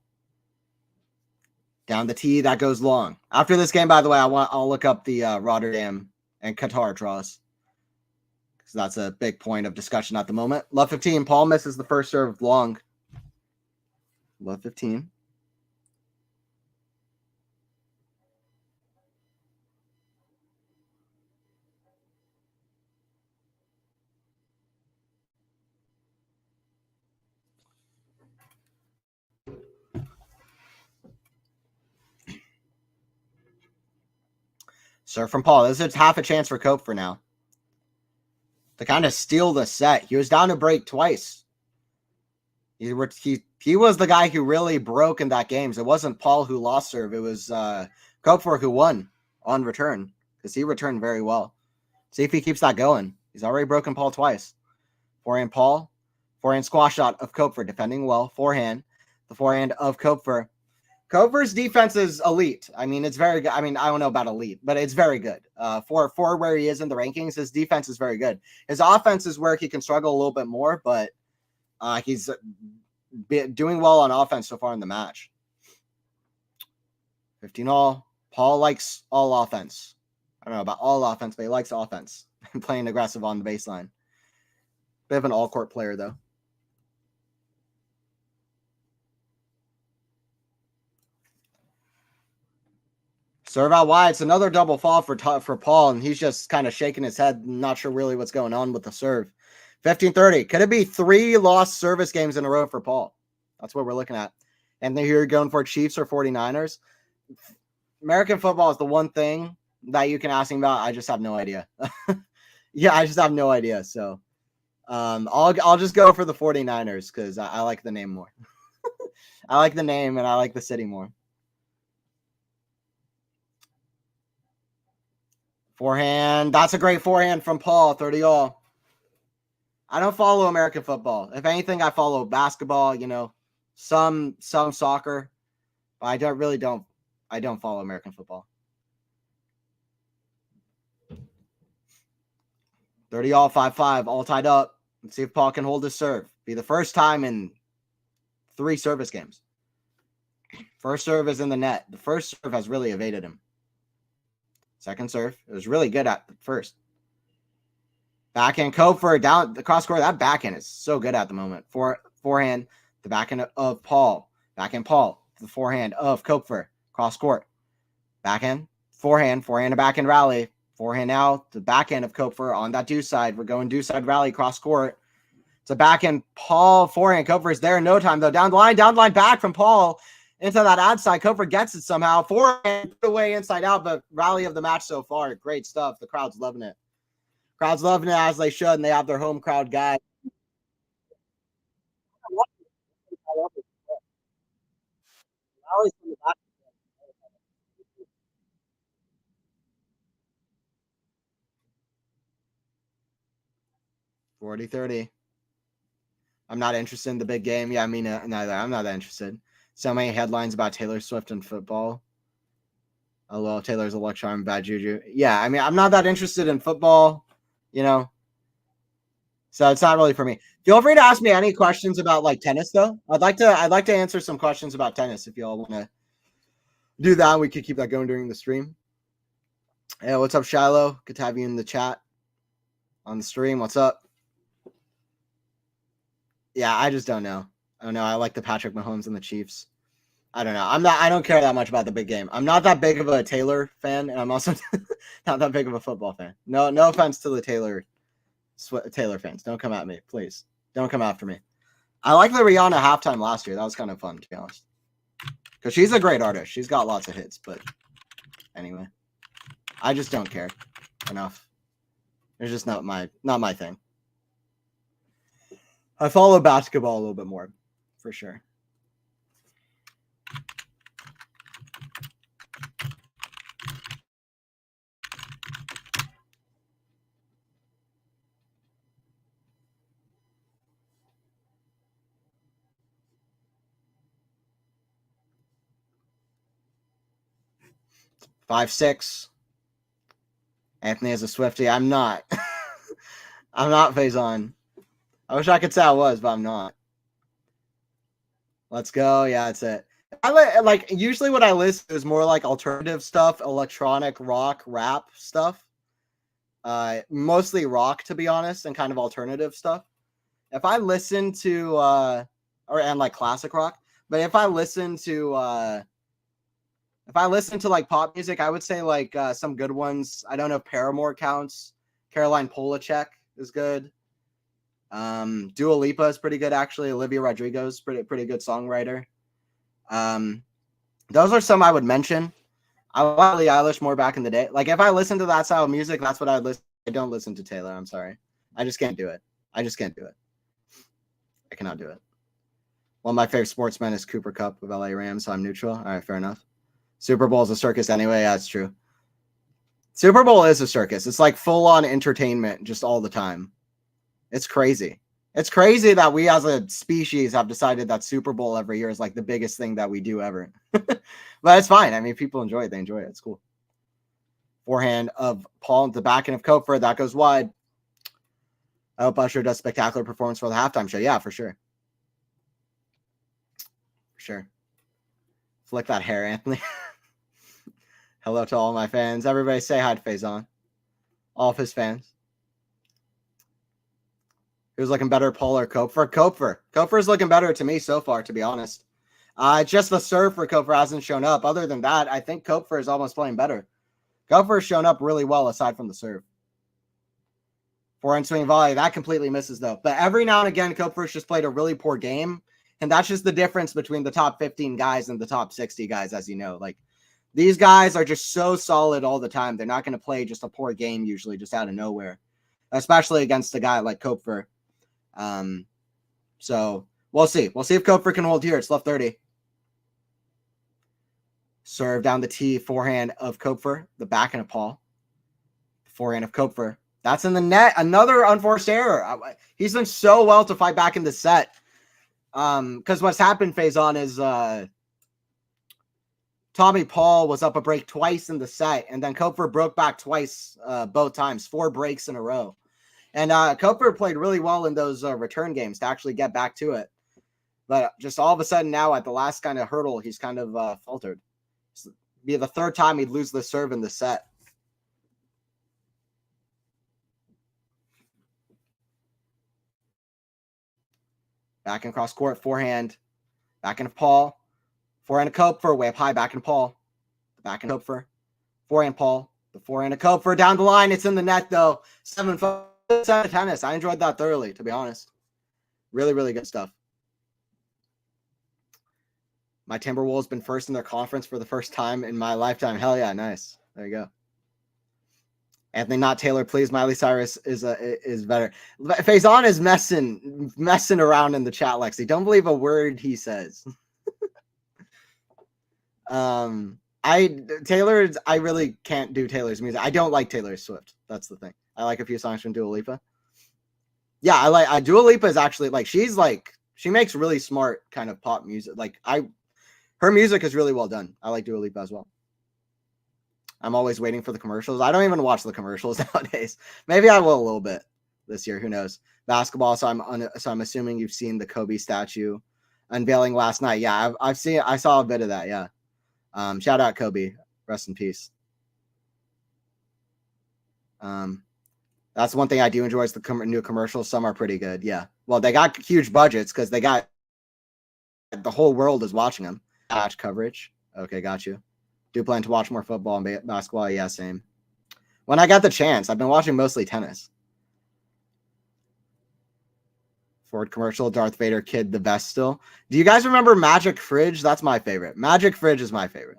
Down the tee, that goes long. After this game, by the way, I'll look up the Rotterdam and Qatar draws, because that's a big point of discussion at the moment. Love 15. Paul misses the first serve long. Love 15. Serve from Paul. This is half a chance for Koepfer now to kind of steal the set. He was down to break twice. He was the guy who really broke in that game. So it wasn't Paul who lost serve. It was Koepfer who won on return, because he returned very well. See if he keeps that going. He's already broken Paul twice. Forehand Paul. Forehand squash shot of Koepfer, defending well. Forehand. The forehand of Koepfer. Koepfer's defense is elite. I mean, it's very good. I mean, I don't know about elite, but it's very good. For where he is in the rankings, his defense is very good. His offense is where he can struggle a little bit more, but he's doing well on offense so far in the match. 15 all. Paul likes all offense. I don't know about all offense, but he likes offense. Playing aggressive on the baseline. Bit of an all-court player, though. Serve out wide. It's another double fall for Paul, and he's just kind of shaking his head, not sure really what's going on with the serve. 15-30. Could it be 3 lost service games in a row for Paul? That's what we're looking at. And then you're going for Chiefs or 49ers. American football is the one thing that you can ask him about. I just have no idea. Yeah, I just have no idea. So I'll just go for the 49ers because I like the name more. I like the name and I like the city more. Forehand. That's a great forehand from Paul. 30 all. I don't follow American football. If anything, I follow basketball, you know, some soccer, but I don't follow American football. 30 all, 5-5, all tied up. Let's see if Paul can hold his serve. Be the first time in 3 service games. First serve is in the net. The first serve has really evaded him. Second serve, it was really good at first. Backhand Koepfer down the cross court. That backhand is so good at the moment. Forehand, the backhand of Paul. Backhand Paul. The forehand of Koepfer. Cross court. Backhand. Forehand to backhand rally. Forehand now. The backhand of Koepfer on that do side. We're going do side rally cross court. It's a backhand Paul. Forehand. Koepfer is there in no time though. Down the line back from Paul into that ad side. Koepfer gets it somehow. Forehand away inside out, but rally of the match so far. Great stuff. The crowd's loving it. Crowd's loving it as they should, and they have their home crowd guy. 40-30. I'm not interested in the big game. Yeah, I mean, neither. I'm not that interested. So many headlines about Taylor Swift and football. Oh, well, Taylor's a luck charm, bad juju. Yeah, I mean, I'm not that interested in football, you know. So it's not really for me. Feel free to ask me any questions about like tennis, though. I'd like to answer some questions about tennis if y'all want to do that. We could keep that going during the stream. Hey, what's up, Shiloh? Good to have you in the chat on the stream. What's up? Yeah, I just don't know. I don't know. I like the Patrick Mahomes and the Chiefs. I don't know. I don't care that much about the big game. I'm not that big of a Taylor fan, and I'm also not that big of a football fan. No offense to the Taylor fans. Don't come at me, please. Don't come after me. I like the Rihanna halftime last year. That was kind of fun, to be honest. Because she's a great artist. She's got lots of hits, but anyway. I just don't care enough. It's just not my thing. I follow basketball a little bit more, for sure. Five, 6. Anthony is a Swiftie. I'm not. I'm not Faison. I wish I could say I was, but I'm not. Let's go. Yeah, that's it. I usually what I listen to is more like alternative stuff, electronic rock, rap stuff. Mostly rock, to be honest, and kind of alternative stuff. If I listen to and like classic rock, but if I listen to like pop music, I would say like some good ones. I don't know if Paramore counts. Caroline Polachek is good. Dua Lipa is pretty good, actually. Olivia Rodrigo is pretty good songwriter. Those are some I would mention. I like Billie Eilish more back in the day. Like if I listen to that style of music, that's what I listen. I don't listen to Taylor. I'm sorry. I just can't do it. I cannot do it. One of my favorite sportsmen is Cooper Kupp of LA Rams, so I'm neutral. All right, fair enough. Super Bowl is a circus anyway. Yeah, that's true. Super Bowl is a circus. It's like full-on entertainment just all the time. It's crazy. It's crazy that we as a species have decided that Super Bowl every year is like the biggest thing that we do ever. But it's fine. I mean, people enjoy it. They enjoy it. It's cool. Forehand of Paul into the backhand of Koepfer. That goes wide. I hope Usher does spectacular performance for the halftime show. Yeah, for sure. For sure. Flick that hair, Anthony. Hello to all my fans. Everybody say hi to Faison. All of his fans. Who's looking better, Paul or Koepfer? Koepfer. Koepfer's looking better to me so far, to be honest. Just the serve for Koepfer hasn't shown up. Other than that, I think Koepfer is almost playing better. Koepfer's shown up really well aside from the serve. Forehand swing volley. That completely misses, though. But every now and again, Koepfer's just played a really poor game. And that's just the difference between the top 15 guys and the top 60 guys, as you know. Like, these guys are just so solid all the time. They're not going to play just a poor game usually just out of nowhere, especially against a guy like Koepfer. So we'll see. We'll see if Koepfer can hold here. It's left 30. Serve down the tee. Forehand of Koepfer. The backhand of Paul. Forehand of Koepfer. That's in the net. Another unforced error. He's done so well to fight back in the set. Because what's happened, Faison, is Tommy Paul was up a break twice in the set, and then Koepfer broke back twice, both times, 4 breaks in a row. And Koepfer played really well in those return games to actually get back to it. But just all of a sudden now at the last kind of hurdle, he's kind of faltered. It'd be the 3rd time he'd lose the serve in the set. Back in cross court, forehand. Back into Paul. Forehand to Koepfer, way up high, back into Paul. Back into Koepfer. Forehand Paul. The forehand to Koepfer. Down the line, it's in the net though. 7-5 tennis. I enjoyed that thoroughly, to be honest. Really, really good stuff. My Timberwolves been first in their conference for the first time in my lifetime. Hell yeah, nice. There you go. Anthony, not Taylor, please. Miley Cyrus is better. Faison is messing around in the chat, Lexi. Don't believe a word he says. I really can't do Taylor's music. I don't like Taylor Swift. That's the thing. I like a few songs from Dua Lipa. Yeah, Dua Lipa is actually she makes really smart kind of pop music. Her music is really well done. I like Dua Lipa as well. I'm always waiting for the commercials. I don't even watch the commercials nowadays. Maybe I will a little bit this year. Who knows? Basketball. So I'm assuming you've seen the Kobe statue unveiling last night. Yeah, I saw a bit of that. Yeah. Shout out Kobe. Rest in peace. That's one thing I do enjoy is the new commercials. Some are pretty good. Yeah. Well, they got huge budgets because they got the whole world is watching them. Match coverage. Okay, got you. Do plan to watch more football and basketball? Yeah, same. When I got the chance, I've been watching mostly tennis. Ford commercial, Darth Vader kid, the best still. Do you guys remember Magic Fridge? That's my favorite. Magic Fridge is my favorite.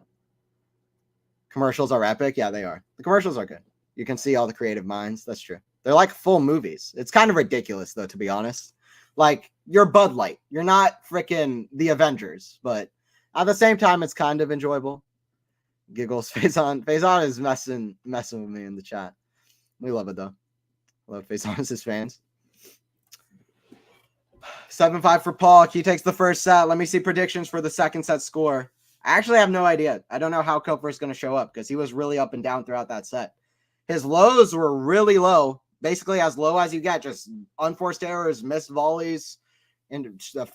Commercials are epic. Yeah, they are. The commercials are good. You can see all the creative minds. That's true. They're like full movies. It's kind of ridiculous, though, to be honest. Like, you're Bud Light. You're not freaking the Avengers. But at the same time, it's kind of enjoyable. Giggles. Faison is messing with me in the chat. We love it, though. Love Faison's fans. 7-5 for Paul. He takes the first set. Let me see predictions for the second set score. I actually have no idea. I don't know how Koepfer is going to show up because he was really up and down throughout that set. His lows were really low, basically as low as you get, just unforced errors, missed volleys, and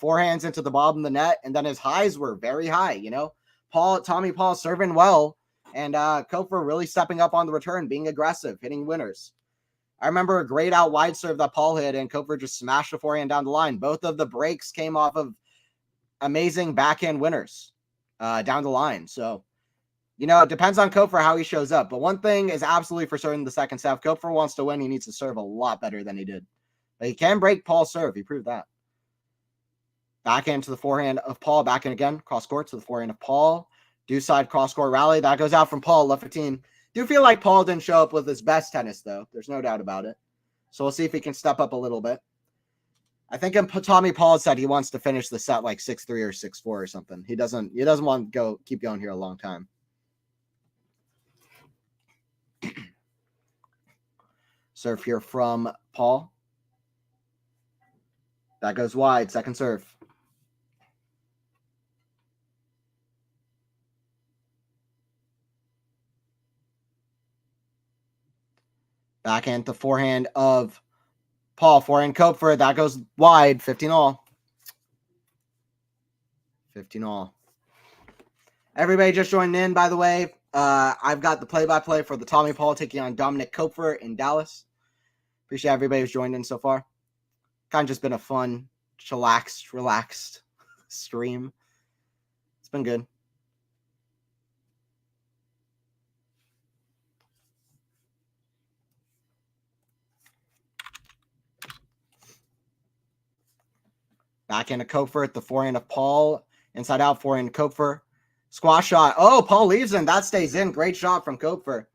forehands into the bottom of the net. And then his highs were very high, you know. Tommy Paul serving well, and Koepfer really stepping up on the return, being aggressive, hitting winners. I remember a great out wide serve that Paul hit, and Koepfer just smashed the forehand down the line. Both of the breaks came off of amazing backhand winners down the line. So, you know, it depends on Koepfer how he shows up. But one thing is absolutely for certain the second set. If Koepfer wants to win, he needs to serve a lot better than he did. But he can break Paul's serve. He proved that. Backhand to the forehand of Paul. Backhand again. Cross court to the forehand of Paul. Do side cross court rally. That goes out from Paul. Left 15. Do feel like Paul didn't show up with his best tennis, though. There's no doubt about it. So we'll see if he can step up a little bit. I think Tommy Paul said he wants to finish the set like 6-3 or 6-4 or something. He doesn't want to keep going here a long time. Serve here from Paul. That goes wide. Second serve. Backhand to forehand of Paul. Forehand Koepfer. That goes wide. 15 all. 15 all. Everybody just joined in, by the way. I've got the play-by-play for the Tommy Paul taking on Dominik Koepfer in Dallas. Appreciate everybody who's joined in so far. Kind of just been a fun, relaxed stream. It's been good. Backhand to Koepfer at the forehand of Paul. Inside out, forehand Koepfer. Squash shot. Oh, Paul leaves and that stays in. Great shot from Koepfer.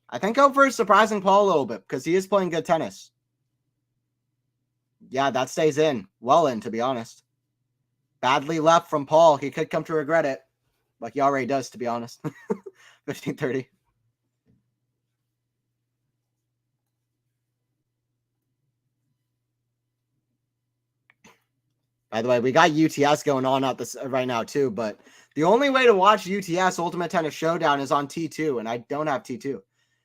I think Koepfer is surprising Paul a little bit because he is playing good tennis. Yeah, that stays in. Well in, to be honest. Badly left from Paul. He could come to regret it. Like he already does, to be honest. 15-30. By the way, we got UTS going on out this right now too, but the only way to watch UTS Ultimate Tennis Showdown is on T2, and I don't have T2.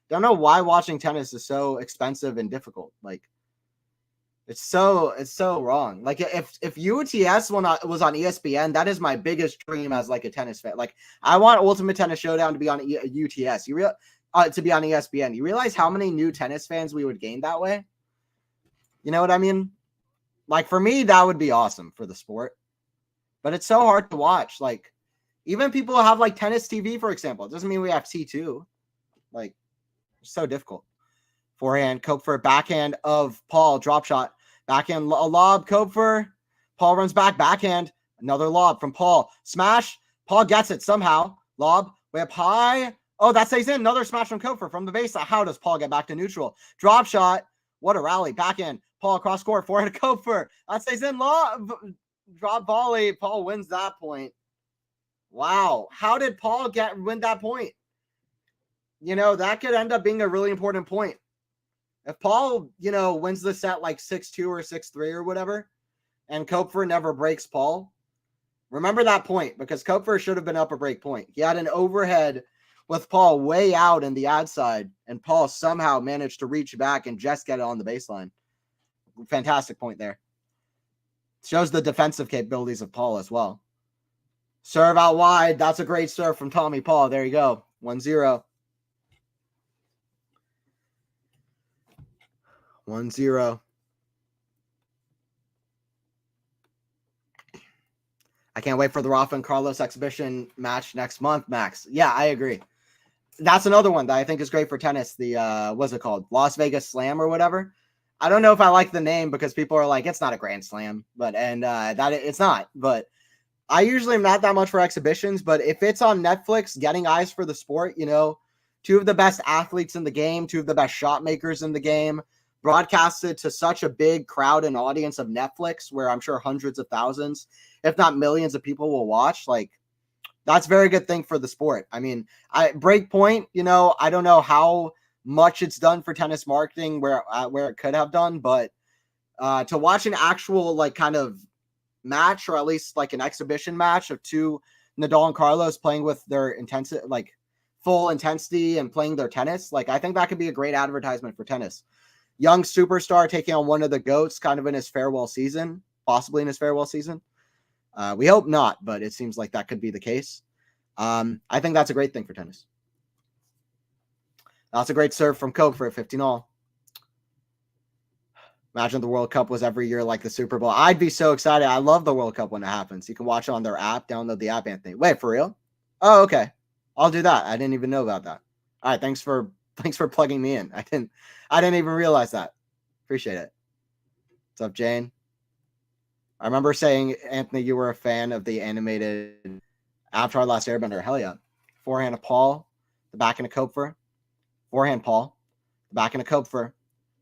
Don't know why watching tennis is so expensive and difficult. Like, it's so wrong. Like, if UTS was on ESPN, that is my biggest dream as like a tennis fan. Like, I want Ultimate Tennis Showdown to be on UTS. To be on ESPN. You realize how many new tennis fans we would gain that way? You know what I mean? Like, for me, that would be awesome for the sport. But it's so hard to watch. Like, even people who have like tennis TV, for example, it doesn't mean we have T2. Like, it's so difficult. Forehand, Koepfer, backhand of Paul, drop shot. Backhand, a lob, Koepfer. Paul runs back, backhand. Another lob from Paul. Smash. Paul gets it somehow. Lob, way up high. Oh, that stays in. Another smash from Koepfer from the baseline. How does Paul get back to neutral? Drop shot. What a rally. Backhand. Paul cross court. Forehand to Koepfer. That stays in. Lob. Drop volley. Paul wins that point. Wow. How did Paul win that point? You know, that could end up being a really important point. If Paul, you know, wins the set like 6-2 or 6-3 or whatever, and Koepfer never breaks Paul, remember that point, because Koepfer should have been up a break point. He had an overhead with Paul way out in the ad side, and Paul somehow managed to reach back and just get it on the baseline. Fantastic point there. Shows the defensive capabilities of Paul as well. Serve out wide. That's a great serve from Tommy Paul. There you go. 1-0. 1-0. I can't wait for the Rafa and Carlos exhibition match next month, Max. Yeah, I agree. That's another one that I think is great for tennis. The what's it called? Las Vegas Slam or whatever. I don't know if I like the name because people are like, it's not a Grand Slam, but that it's not. But I usually am not that much for exhibitions, but if it's on Netflix, getting eyes for the sport, you know, two of the best athletes in the game, two of the best shot makers in the game, broadcasted to such a big crowd and audience of Netflix, where I'm sure hundreds of thousands, if not millions of people will watch. Like, that's a very good thing for the sport. I mean, Breakpoint, you know, I don't know how much it's done for tennis marketing where it could have done, but to watch an actual like kind of match, or at least like an exhibition match of two Nadal and Carlos playing with their intensity, like full intensity and playing their tennis, like I think that could be a great advertisement for tennis. Young superstar taking on one of the GOATs kind of in his farewell season, possibly in his farewell season. We hope not, but it seems like that could be the case. I think that's a great thing for tennis. That's a great serve from Koepfer at 15-all. Imagine the World Cup was every year like the Super Bowl. I'd be so excited. I love the World Cup when it happens. You can watch it on their app. Download the app, Anthony. Wait, for real? Oh, okay. I'll do that. I didn't even know about that. All right, thanks for plugging me in. I didn't even realize that. Appreciate it. What's up, Jane? I remember saying, Anthony, you were a fan of the animated Avatar: Last Airbender. Hell yeah. Forehand of Paul, the backhand of Koepfer. Forehand Paul, the backhand of Koepfer.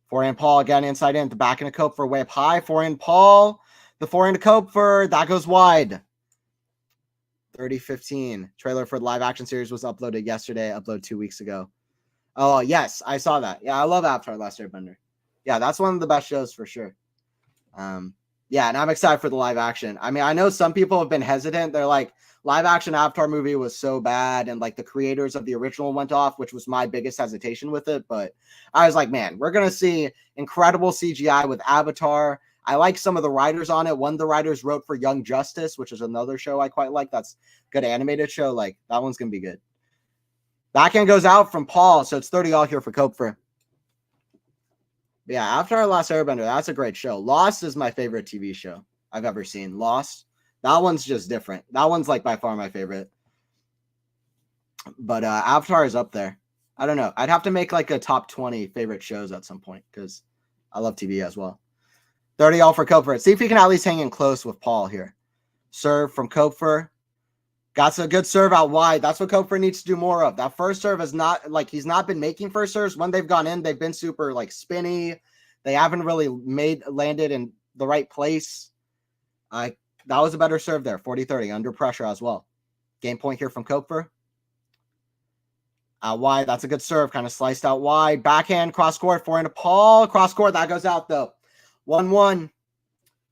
Forehand Paul again inside in, the backhand of Koepfer way up high. Forehand Paul, the forehand of Koepfer, that goes wide. 30-15. Trailer for the live action series was uploaded yesterday, uploaded 2 weeks ago. Oh, yes, I saw that. Yeah, I love Avatar: Last Airbender. Yeah, that's one of the best shows for sure. Yeah, and I'm excited for the live action. I mean, I know some people have been hesitant. They're like, live action Avatar movie was so bad, and like the creators of the original went off, which was my biggest hesitation with it. But I was like, man, we're going to see incredible CGI with Avatar. I like some of the writers on it. One of the writers wrote for Young Justice, which is another show I quite like. That's a good animated show. Like, that one's going to be good. Backhand goes out from Paul, so it's 30-all here for Koepfer. Yeah, Avatar: Last Airbender, that's a great show. Lost is my favorite TV show I've ever seen. Lost. That one's just different. That one's like by far my favorite. But Avatar is up there. I don't know. I'd have to make like a top 20 favorite shows at some point because I love TV as well. 30-all for Koepfer. See if he can at least hang in close with Paul here. Serve from Koepfer. Got a good serve out wide. That's what Koepfer needs to do more of. That first serve is not like he's not been making first serves. When they've gone in, they've been super like spinny. They haven't really landed in the right place. That was a better serve there. 40-30 under pressure as well. Game point here from Koepfer. Out wide. That's a good serve. Kind of sliced out wide. Backhand cross court. Forehand to Paul. Cross court. That goes out though. 1-1.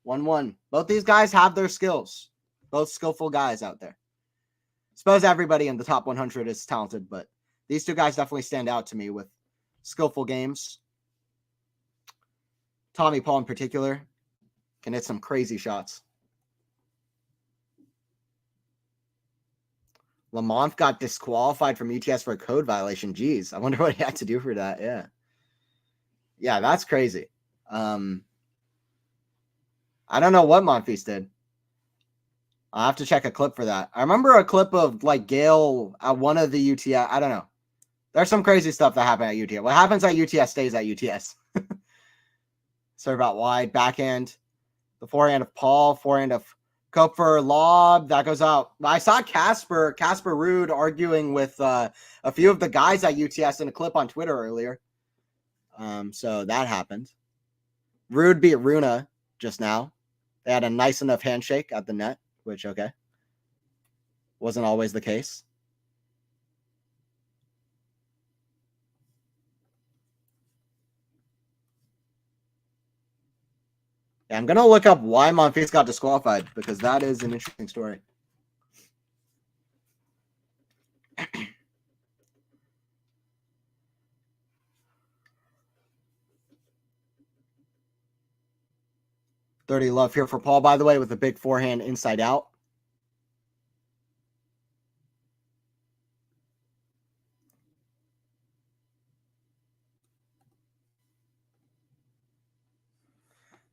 1-1. Both these guys have their skills. Both skillful guys out there. Suppose everybody in the top 100 is talented, but these two guys definitely stand out to me with skillful games. Tommy Paul in particular can hit some crazy shots. Lamont got disqualified from UTS for a code violation. Jeez, I wonder what he had to do for that. Yeah, that's crazy. I don't know what Monfils did. I'll have to check a clip for that. I remember a clip of like Gale at one of the UTS. I don't know. There's some crazy stuff that happened at UTS. What happens at UTS stays at UTS. Serve out wide, backhand. The forehand of Paul, forehand of Koepfer, lob, that goes out. I saw Casper Ruud arguing with a few of the guys at UTS in a clip on Twitter earlier. So that happened. Ruud beat Runa just now. They had a nice enough handshake at the net, which, okay, wasn't always the case. Yeah, I'm going to look up why Monfils got disqualified because that is an interesting story. $30 love here for Paul, by the way, with a big forehand inside out.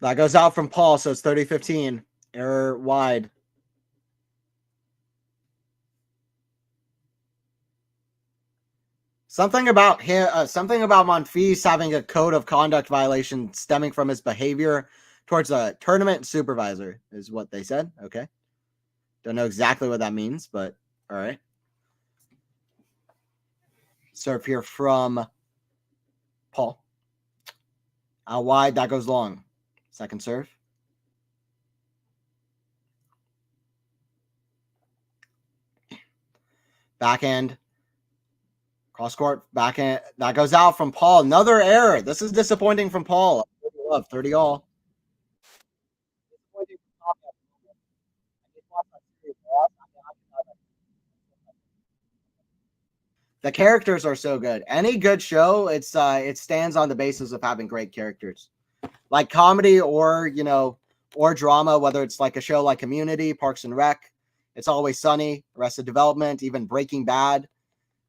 That goes out from Paul, so it's 30-15. Error wide. Something about Monfils having a code of conduct violation stemming from his behavior towards a tournament supervisor is what they said. Okay. Don't know exactly what that means, but all right. Serve here from Paul. Out wide, that goes long. Second serve. Backhand. Cross court. Backhand. That goes out from Paul. Another error. This is disappointing from Paul. 30 all. The characters are so good. Any good show, it stands on the basis of having great characters. Like comedy or drama, whether it's like a show like Community, Parks and Rec, It's Always Sunny, Arrested Development, even Breaking Bad,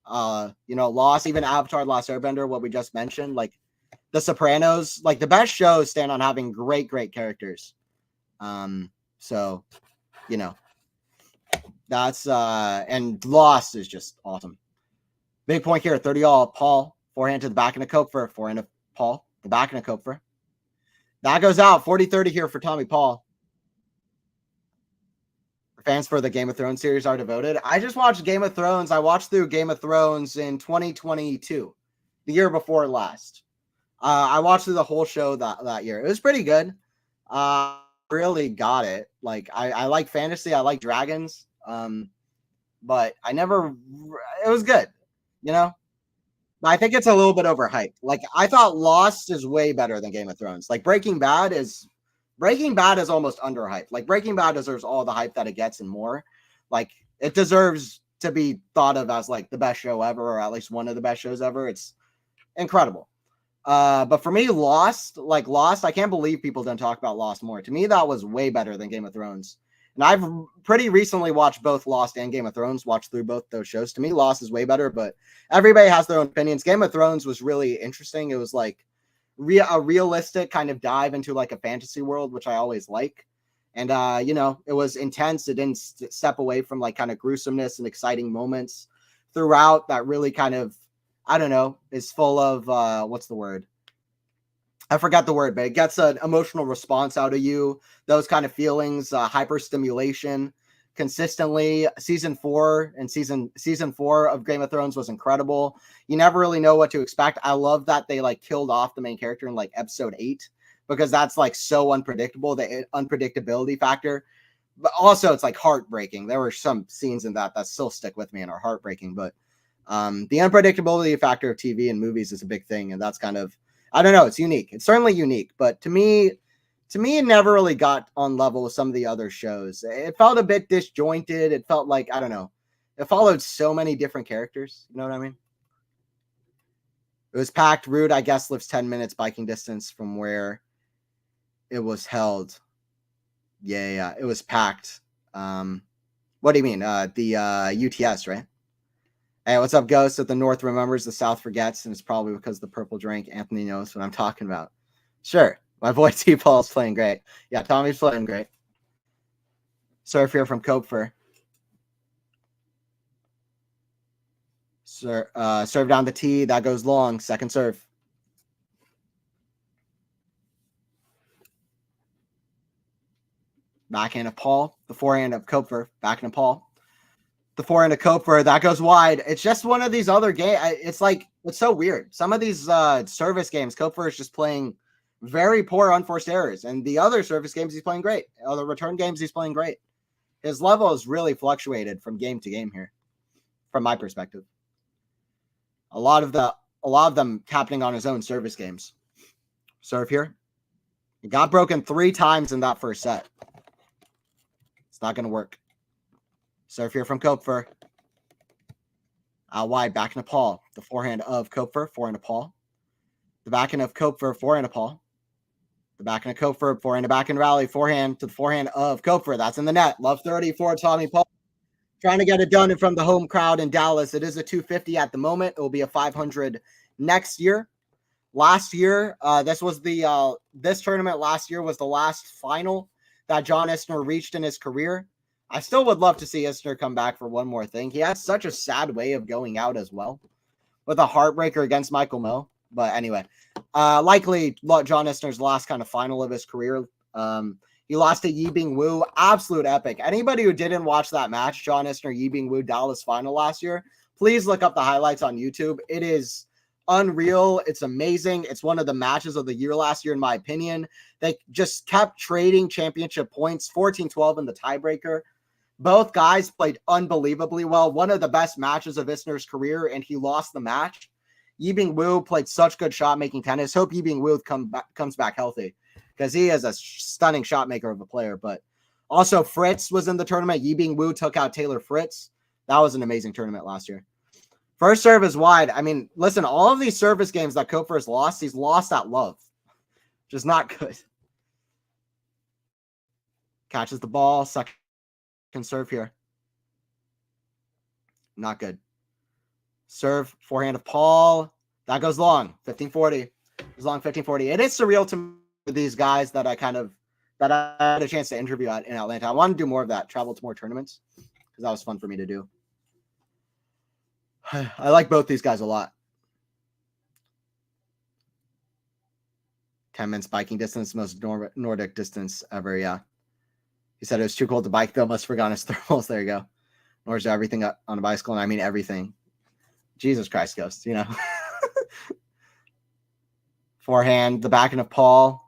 Lost, even Avatar: The Last Airbender, what we just mentioned, like The Sopranos, like the best shows stand on having great characters. So, that's and Lost is just awesome. Big point here, 30 all. Paul, forehand to the back and a Koepfer, forehand of Paul, the back and a Koepfer. That goes out, 40-30 here for Tommy Paul. Fans for the Game of Thrones series are devoted. I just watched Game of Thrones. I watched through Game of Thrones in 2022, the year before last. I watched through the whole show that year. It was pretty good. Really got it. Like I like fantasy. I like dragons. But I never. It was good. But I think it's a little bit overhyped. Like I thought Lost is way better than Game of Thrones. Like Breaking Bad is almost underhyped. Like Breaking Bad deserves all the hype that it gets and more. Like it deserves to be thought of as like the best show ever, or at least one of the best shows ever. It's incredible. But for me, Lost, I can't believe people don't talk about Lost more. To me, that was way better than Game of Thrones. And I've pretty recently watched both Lost and Game of Thrones, watched through both those shows. To me, Lost is way better, but everybody has their own opinions. Game of Thrones was really interesting. It was like a realistic kind of dive into like a fantasy world, which I always like. And, it was intense. It didn't step away from like kind of gruesomeness and exciting moments throughout that really kind of, I don't know, is full of, what's the word? I forgot the word, but it gets an emotional response out of you. Those kind of feelings, hyperstimulation consistently. Season 4 of Game of Thrones was incredible. You never really know what to expect. I love that they like killed off the main character in like episode 8 because that's like so unpredictable, the unpredictability factor. But also it's like heartbreaking. There were some scenes in that still stick with me and are heartbreaking, but the unpredictability factor of TV and movies is a big thing, and that's kind of, I don't know, it's unique. It's certainly unique, but to me, to me, it never really got on level with some of the other shows. It felt a bit disjointed. It felt like, I don't know, it followed so many different characters. You know what I mean? It was packed. Rude, I guess, lives 10 minutes biking distance from where it was held. Yeah, it was packed. What do you mean? The UTS, right? Hey, what's up, Ghost? That the North remembers, the South forgets, and it's probably because the purple drink. Anthony knows what I'm talking about. Sure. My boy T-Paul's playing great. Yeah, Tommy's playing great. Surf here from Koepfer. Serve down the tee. That goes long. Second serve. Backhand of Paul. The forehand of Koepfer. Backhand of Paul. The forehand of Koepfer. That goes wide. It's just one of these other games. It's like, it's so weird. Some of these service games, Koepfer is just playing very poor unforced errors. And the other service games, he's playing great. The return games, he's playing great. His level has really fluctuated from game to game here, from my perspective. A lot of them happening on his own service games. Serve here. It got broken 3 times in that first set. It's not going to work. Serve here from Koepfer. Out wide, backhand of Paul. The forehand of Koepfer, forehand of Paul. The backhand of Koepfer, forehand of Paul. The backhand of Koepfer, forehand to backhand rally, forehand to the forehand of Koepfer. That's in the net. Love 30 for Tommy Paul. Trying to get it done from the home crowd in Dallas. It is a 250 at the moment. It will be a 500 next year. Last year, this tournament last year was the last final that John Isner reached in his career. I still would love to see Isner come back for one more thing. He has such a sad way of going out as well, with a heartbreaker against Michael Moe. But anyway, likely John Isner's last kind of final of his career. He lost to Yibing Wu. Absolute epic. Anybody who didn't watch that match, John Isner, Yibing Wu Dallas final last year, please look up the highlights on YouTube. It is unreal. It's amazing. It's one of the matches of the year last year, in my opinion. They just kept trading championship points, 14-12 in the tiebreaker. Both guys played unbelievably well. One of the best matches of Isner's career, and he lost the match. Yibing Wu played such good shot-making tennis. Hope Yibing Wu comes back healthy, because he is a stunning shot maker of a player. But also Fritz was in the tournament. Yibing Wu took out Taylor Fritz. That was an amazing tournament last year. First serve is wide. I mean, listen, all of these service games that Koepfer has lost, he's lost at love. Just not good. Catches the ball. Second serve here. Not good. Serve, forehand of Paul. That goes long. 1540. Goes long 1540. It is surreal to me with these guys that I had a chance to interview in Atlanta. I want to do more of that. Travel to more tournaments, because that was fun for me to do. I like both these guys a lot. 10 minutes biking distance, most Nordic distance ever. Yeah. He said it was too cold to bike, though. Must have forgotten his thermals. There you go. Nor is everything up on a bicycle. And I mean everything. Jesus Christ, Ghost, you know. Forehand, the backhand of Paul.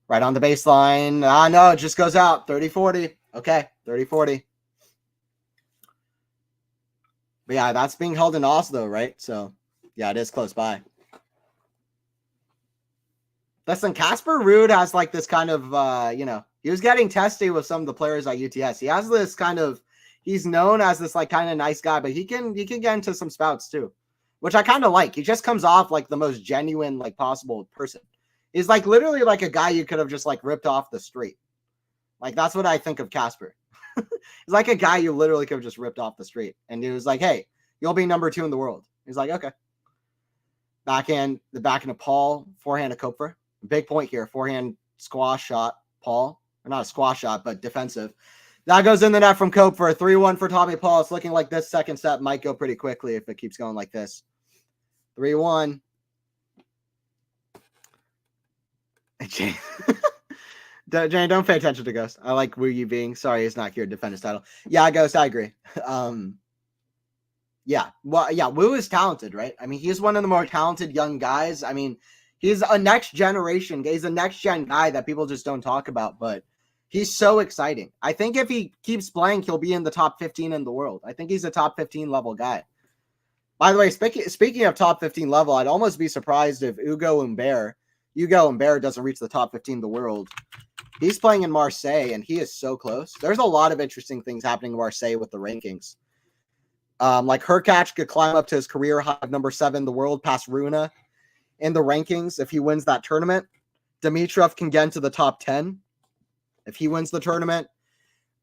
Right on the baseline. No, it just goes out. 30-40. Okay, 30-40. But yeah, that's being held in Oslo, right? So, yeah, it is close by. Listen, Casper Ruud has like this kind of, he was getting testy with some of the players at UTS. He has this kind of, he's known as this like kind of nice guy, but he can get into some spouts too, which I kind of like. He just comes off like the most genuine, like possible person. He's like literally like a guy you could have just like ripped off the street. Like that's what I think of Casper. He's like a guy you literally could have just ripped off the street. And he was like, hey, you'll be number 2 in the world. He's like, okay. Backhand, the backhand of Paul, forehand of Koepfer. Big point here. Forehand squash shot, Paul. Or not a squash shot, but defensive. That goes in the net from Koepfer. 3-1 for Tommy Paul. It's looking like this second set might go pretty quickly if it keeps going like this. 3-1. Jane, don't pay attention to Ghost. I like Wu Yu being. Sorry, he's not here to defend his title. Yeah, Ghost, I agree. Yeah. Well, yeah, Wu is talented, right? I mean, he's one of the more talented young guys. I mean, he's a next generation. He's a next gen guy that people just don't talk about, but he's so exciting. I think if he keeps playing, he'll be in the top 15 in the world. I think he's a top 15 level guy. By the way, speaking of top 15 level, I'd almost be surprised if Hugo Humbert doesn't reach the top 15 in the world. He's playing in Marseille, and he is so close. There's a lot of interesting things happening in Marseille with the rankings. Like Hurkacz could climb up to his career high of number 7 in the world past Runa in the rankings if he wins that tournament. Dimitrov can get into the top 10 if he wins the tournament.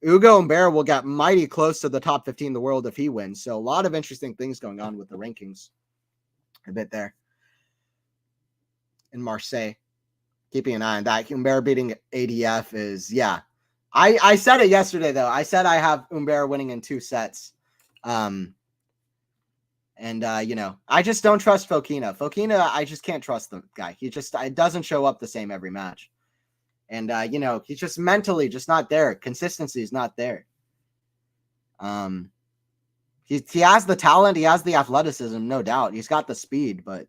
Ugo Humbert will get mighty close to the top 15 in the world if he wins. So a lot of interesting things going on with the rankings a bit there in Marseille. Keeping an eye on that. Humbert beating ADF is, yeah. I said it yesterday, though. I said I have Humbert winning in 2 sets. You know, I just don't trust Fokina. Fokina, I just can't trust the guy. It doesn't show up the same every match. And, you know, he's just mentally just not there. Consistency is not there. He has the talent. He has the athleticism, no doubt. He's got the speed, but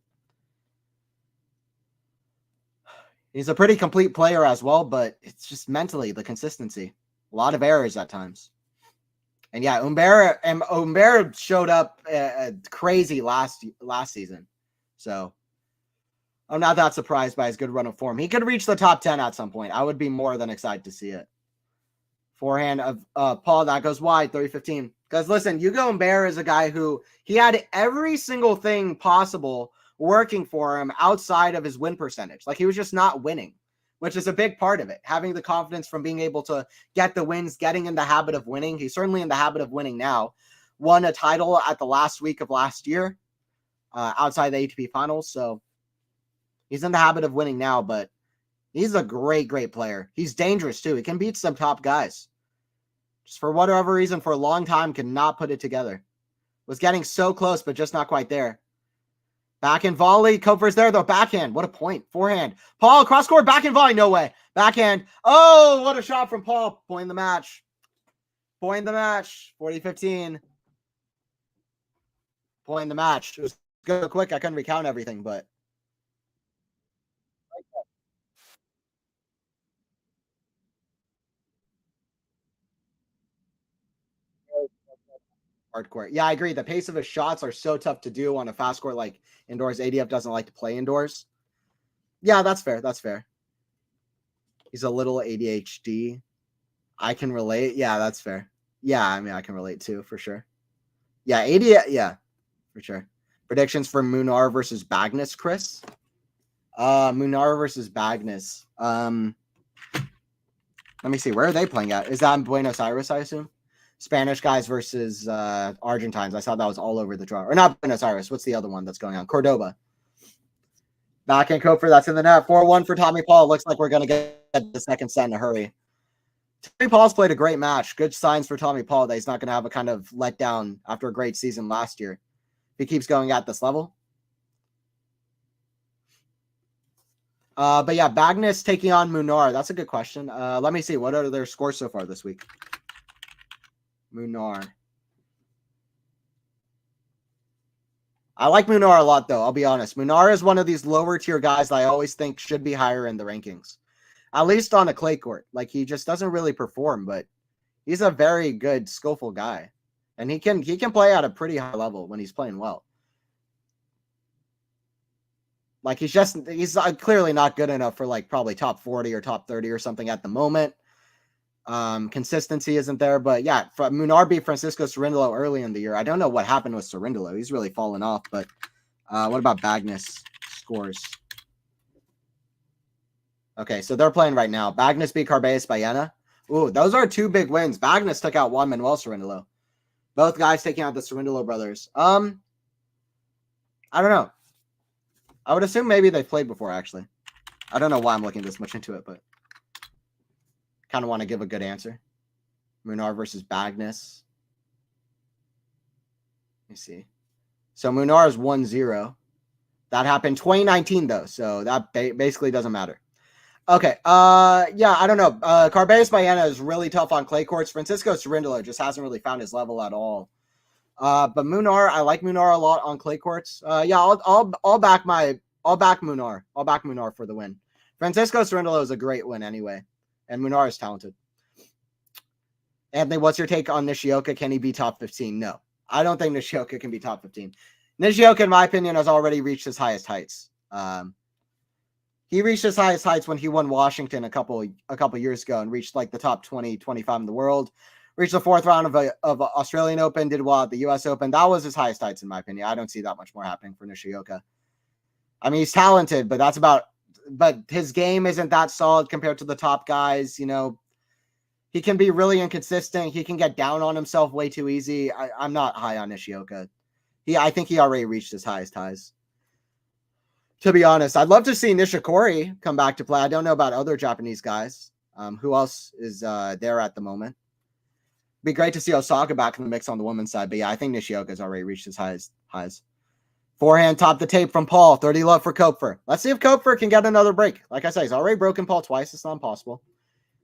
he's a pretty complete player as well, but it's just mentally the consistency. A lot of errors at times. And yeah, Humbert showed up crazy last season. So I'm not that surprised by his good run of form. He could reach the top 10 at some point. I would be more than excited to see it. Forehand of Paul, that goes wide, 30-15. Because listen, Hugo Humbert is a guy who he had every single thing possible working for him outside of his win percentage. Like he was just not winning, which is a big part of it. Having the confidence from being able to get the wins, getting in the habit of winning. He's certainly in the habit of winning now. Won a title at the last week of last year outside the ATP finals. So he's in the habit of winning now, but he's a great, great player. He's dangerous too. He can beat some top guys. Just for whatever reason, for a long time, could not put it together. Was getting so close, but just not quite there. Backhand volley. Koepfer's there, though. Backhand. What a point. Forehand. Paul, cross-court, backhand volley. No way. Backhand. Oh, what a shot from Paul. Point in the match. Point in the match. 40-15. Point in the match. It was go quick. I couldn't recount everything, but hardcore. Yeah, I agree. The pace of his shots are so tough to do on a fast court like indoors. ADF doesn't like to play indoors. Yeah, that's fair. That's fair. He's a little ADHD. I can relate. Yeah, that's fair. Yeah, I mean, I can relate too, for sure. Yeah, yeah, for sure. Predictions for Munar versus Bagnes, Chris? Munar versus Bagnes. Let me see. Where are they playing at? Is that in Buenos Aires, I assume? Spanish guys versus Argentines. I saw that was all over the draw. Or not Buenos Aires. What's the other one that's going on? Cordoba. Backhand Koepfer, that's in the net. 4-1 for Tommy Paul. Looks like we're going to get the second set in a hurry. Tommy Paul's played a great match. Good signs for Tommy Paul that he's not going to have a kind of letdown after a great season last year. If he keeps going at this level. But yeah, Bagnes taking on Munar. That's a good question. Let me see. What are their scores so far this week? Munar. I like Munar a lot, though. I'll be honest. Munar is one of these lower tier guys that I always think should be higher in the rankings. At least on a clay court. Like, he just doesn't really perform, but he's a very good, skillful guy. And he can play at a pretty high level when he's playing well. Like, he's clearly not good enough for, like, probably top 40 or top 30 or something at the moment. Consistency isn't there, but yeah, Munar beat Francisco Cerundolo early in the year. I don't know what happened with Cerundolo. He's really fallen off, but what about Bagnes scores? Okay, so they're playing right now. Bagnes beat Carballes Baena. Ooh, those are 2 big wins. Bagnes took out Juan Manuel Cerundolo. Both guys taking out the Cerundolo brothers. I don't know. I would assume maybe they've played before, actually. I don't know why I'm looking this much into it, but kind of want to give a good answer. Munar versus Bagnes. Let me see. So Munar is 1-0. That happened 2019, though, so that basically doesn't matter. Okay. Yeah, I don't know. Carballes Baena is really tough on clay courts. Francisco Cerundolo just hasn't really found his level at all. But Munar, I like Munar a lot on clay courts. Yeah, I'll back Munar. I'll back Munar for the win. Francisco Cerundolo is a great win anyway. And Munar is talented. Anthony, what's your take on Nishioka? Can he be top 15? No. I don't think Nishioka can be top 15. Nishioka, in my opinion, has already reached his highest heights. He reached his highest heights when he won Washington a couple years ago and reached like the top 20, 25 in the world. Reached the fourth round of Australian Open, did well at the US Open. That was his highest heights, in my opinion. I don't see that much more happening for Nishioka. I mean, he's talented, but his game isn't that solid compared to the top guys. You know, he can be really inconsistent. He can get down on himself way too easy. I'm not high on Nishioka. I think he already reached his highest highs. To be honest, I'd love to see Nishikori come back to play. I don't know about other Japanese guys. Who else is there at the moment? Be great to see Osaka back in the mix on the women's side. But yeah, I think Nishioka's already reached his highs. Forehand top the tape from Paul. 30 love for Koepfer. Let's see if Koepfer can get another break. Like I said, he's already broken Paul twice. It's not impossible.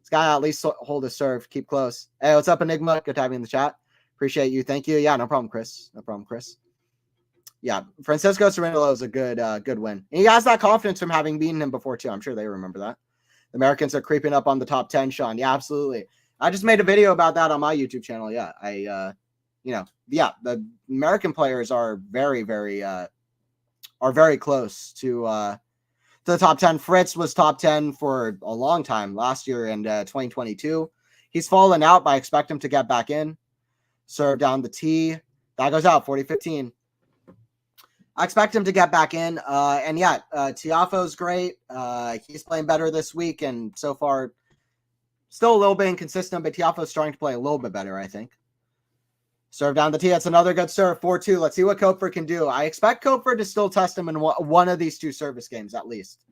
He's got to at least hold his serve. Keep close. Hey, what's up, Enigma? Good to have you in the chat. Appreciate you. Thank you. Yeah, no problem, Chris. No problem, Chris. Yeah, Francisco Cerundolo is a good win. And he has that confidence from having beaten him before, too. I'm sure they remember that. The Americans are creeping up on the top 10, Sean. Yeah, absolutely. I just made a video about that on my YouTube channel. Yeah, the American players are very close to the top 10. Fritz was top 10 for a long time last year in 2022. He's fallen out, but I expect him to get back in. Serve down the tee. That goes out, 40-15. I expect him to get back in. Tiafoe's great. He's playing better this week, and so far, still a little bit inconsistent, but Tiafoe's starting to play a little bit better, I think. Serve down the tee. That's another good serve. 4-2. Let's see what Koepfer can do. I expect Koepfer to still test him in one of these two service games, at least.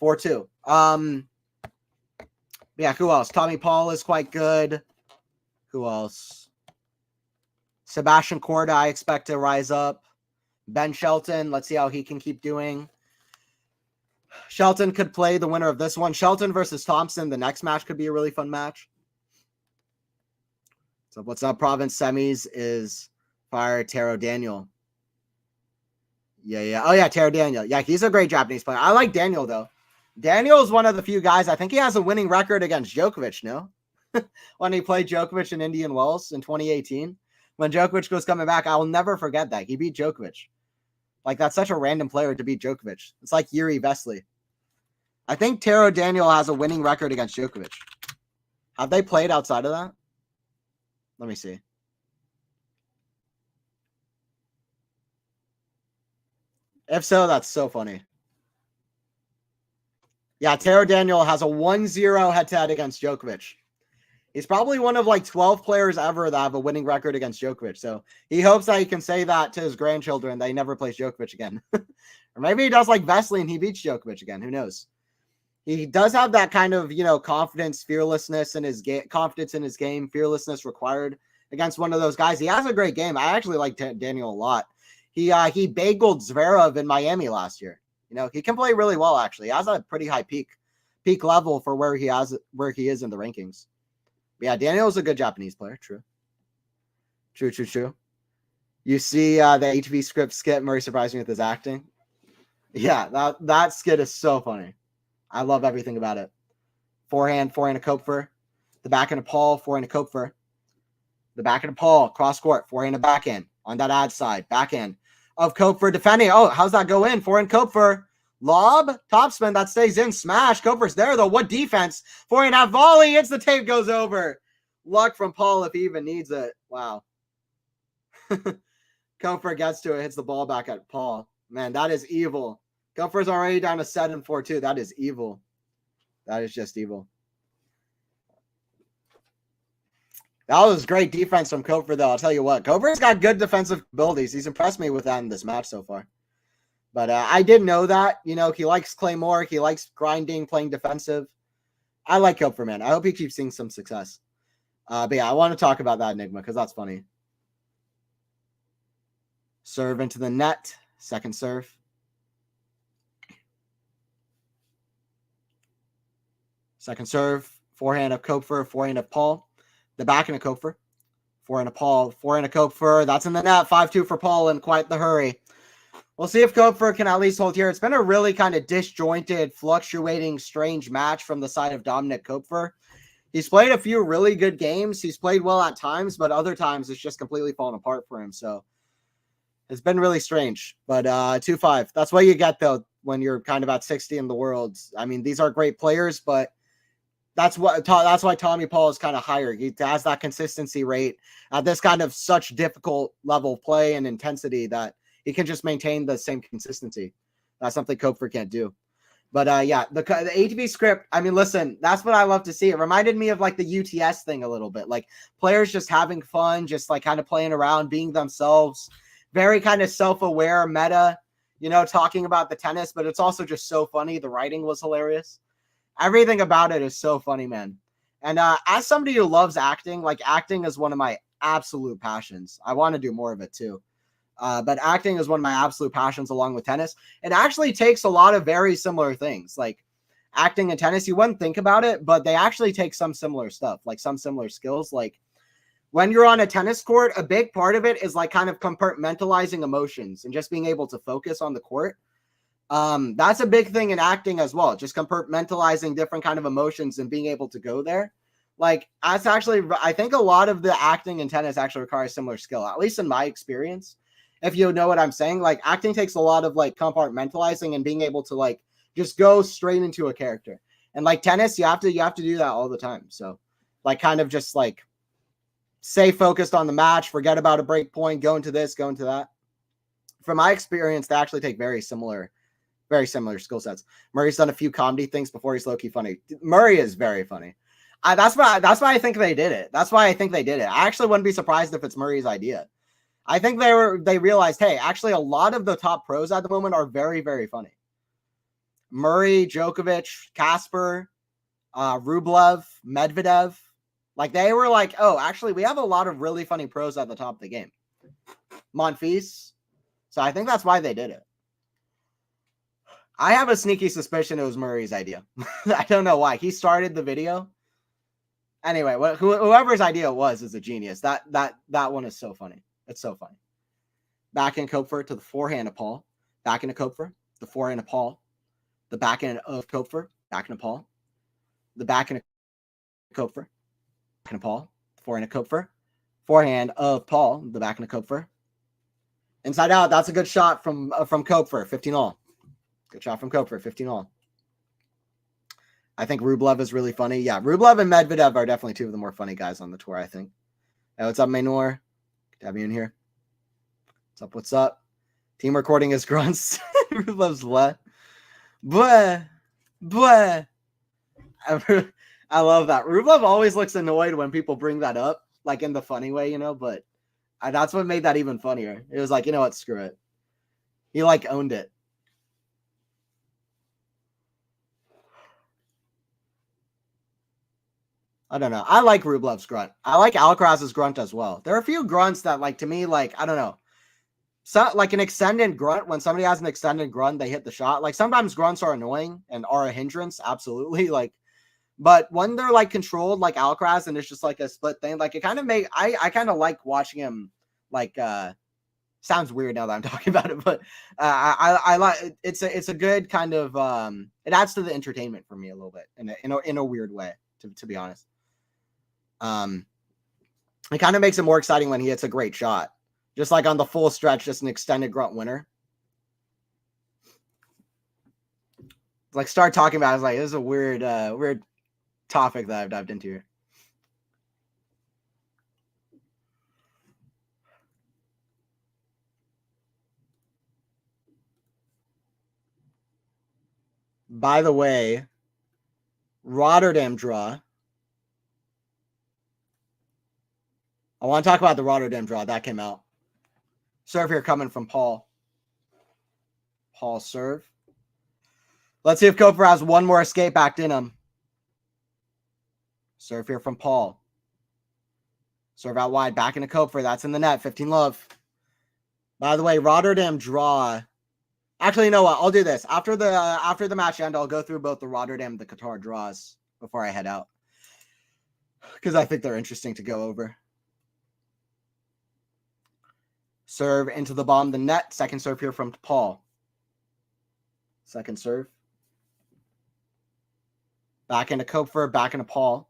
4-2. Yeah, who else? Tommy Paul is quite good. Who else? Sebastian Korda, I expect to rise up. Ben Shelton, let's see how he can keep doing. Shelton could play the winner of this one. Shelton versus Thompson, the next match could be a really fun match. So what's up, Province semis is Fire Taro Daniel. Yeah. Oh, yeah, Taro Daniel. Yeah, he's a great Japanese player. I like Daniel, though. Daniel is one of the few guys. I think he has a winning record against Djokovic, no? When he played Djokovic in Indian Wells in 2018. When Djokovic was coming back, I will never forget that. He beat Djokovic. Like, that's such a random player to beat Djokovic. It's like Yuri Vesely. I think Taro Daniel has a winning record against Djokovic. Have they played outside of that? Let me see. If so, that's so funny. Yeah, Taro Daniel has a 1-0 head-to-head against Djokovic. He's probably one of like 12 players ever that have a winning record against Djokovic. So he hopes that he can say that to his grandchildren that he never plays Djokovic again. Or maybe he does like Vesely and he beats Djokovic again. Who knows? He does have that kind of, confidence, fearlessness in his game, confidence in his game, fearlessness required against one of those guys. He has a great game. I actually like Daniel a lot. He bageled Zverev in Miami last year. He can play really well, actually. He has a pretty high peak level for where he is in the rankings. But yeah, Daniel is a good Japanese player. True. You see the ATP script skit, Murray surprised me with his acting. Yeah, that skit is so funny. I love everything about it. Forehand to Koepfer. The backhand of Paul, forehand to Koepfer. The backhand of Paul, cross court, forehand to backhand. On that ad side, backhand of Koepfer defending. Oh, how's that go in? Forehand Koepfer. Lob, topspin, that stays in. Smash. Koepfer's there, though. What defense? Forehand half volley. Hits the tape, goes over. Luck from Paul if he even needs it. Wow. Koepfer gets to it, hits the ball back at Paul. Man, that is evil. Koepfer's already down to 7-4-2. That is evil. That is just evil. That was great defense from Koepfer, though. I'll tell you what. Koepfer's got good defensive abilities. He's impressed me with that in this match so far. But I didn't know that. He likes Claymore. He likes grinding, playing defensive. I like Koepfer, man. I hope he keeps seeing some success. But yeah, I want to talk about that Enigma because that's funny. Serve into the net. Second serve. Second serve. Forehand of Koepfer. Forehand of Paul. The backhand of Koepfer. Forehand of Paul. Forehand of Koepfer. That's in the net. 5-2 for Paul in quite the hurry. We'll see if Koepfer can at least hold here. It's been a really kind of disjointed, fluctuating, strange match from the side of Dominik Koepfer. He's played a few really good games. He's played well at times, but other times it's just completely fallen apart for him. So it's been really strange. But 2-5. That's what you get, though. when you're kind of at 60 in the world. I mean, these are great players, but that's why Tommy Paul is kind of higher. He has that consistency rate at this kind of such difficult level of play and intensity that he can just maintain the same consistency. That's something Koepfer can't do. But yeah, the ATP script, I mean, listen, that's what I love to see. It reminded me of like the UTS thing a little bit, like players just having fun, just like kind of playing around, being themselves, very kind of self-aware meta, you know, talking about the tennis, but it's also just so funny. The writing was hilarious. Everything about it is so funny, man. And as somebody who loves acting, like acting is one of my absolute passions. I want to do more of it too. But acting is one of my absolute passions along with tennis. It actually takes a lot of very similar things. Like acting and tennis, you wouldn't think about it, but they actually take some similar stuff, like some similar skills. Like when you're on a tennis court, a big part of it is like kind of compartmentalizing emotions and just being able to focus on the court. That's a big thing in acting as well. Just compartmentalizing different kind of emotions and being able to go there. Like that's actually, I think a lot of the acting in tennis actually requires similar skill, at least in my experience. If you know what I'm saying, like acting takes a lot of like compartmentalizing and being able to like just go straight into a character. And like tennis, you have to do that all the time. So like kind of just like stay focused on the match, forget about a break point, go into this, go into that. From my experience, they actually take very similar skill sets. Murray's done a few comedy things before. He's low-key funny. Murray is very funny. That's why I think they did it. I actually wouldn't be surprised if it's Murray's idea. I think they realized, hey, actually a lot of the top pros at the moment are very, very funny. Murray, Djokovic, Casper, Rublev, Medvedev. Like they were like, oh, actually we have a lot of really funny pros at the top of the game. Monfils. So I think that's why they did it. I have a sneaky suspicion it was Murray's idea. I don't know why. He started the video. Anyway, whoever's idea it was is a genius. That one is so funny. It's so funny. Backhand Koepfer to the forehand of Paul. Backhand of Koepfer. The forehand of Paul. The backhand of Koepfer. Backhand of Paul. The backhand of Koepfer. Backhand of Paul. The forehand of Koepfer. Forehand of Paul. The backhand of Koepfer. Inside out. That's a good shot from Koepfer. 15-all. Good shot from Koepfer. 15-all. I think Rublev is really funny. Yeah, Rublev and Medvedev are definitely two of the more funny guys on the tour, I think. Hey, what's up, Maynor? Good to have you in here. What's up? Team recording is grunts. Rublev's le. Bleh. I love that. Rublev always looks annoyed when people bring that up, like in the funny way, you know, but that's what made that even funnier. It was like, you know what, screw it. He like owned it. I don't know. I like Rublev's grunt. I like Alcaraz's grunt as well. There are a few grunts that, like, to me, like, I don't know. So, like an extended grunt, when somebody has an extended grunt, they hit the shot. Like, sometimes grunts are annoying and are a hindrance, absolutely. Like, but when they're, like, controlled, like Alcaraz, and it's just, like, a split thing, like, it kind of I kind of like watching him, like, sounds weird now that I'm talking about it, but I like, it's a good kind of, it adds to the entertainment for me a little bit, in a weird way, to be honest. It kind of makes it more exciting when he hits a great shot. Just like on the full stretch, just an extended grunt winner. Like start talking about it, I was like, this is a weird topic that I've dived into here. By the way, Rotterdam draw. I want to talk about the Rotterdam draw. That came out. Serve here coming from Paul. Paul serve. Let's see if Koepfer has one more escape act in him. Serve here from Paul. Serve out wide. Back into Koepfer. That's in the net. 15-love. By the way, Rotterdam draw. Actually, you know what? I'll do this. After the match end, I'll go through both the Rotterdam and the Qatar draws before I head out. Because I think they're interesting to go over. Serve into the bottom of the net. Second serve here from Paul. Second serve. Back into Koepfer. Back into Paul.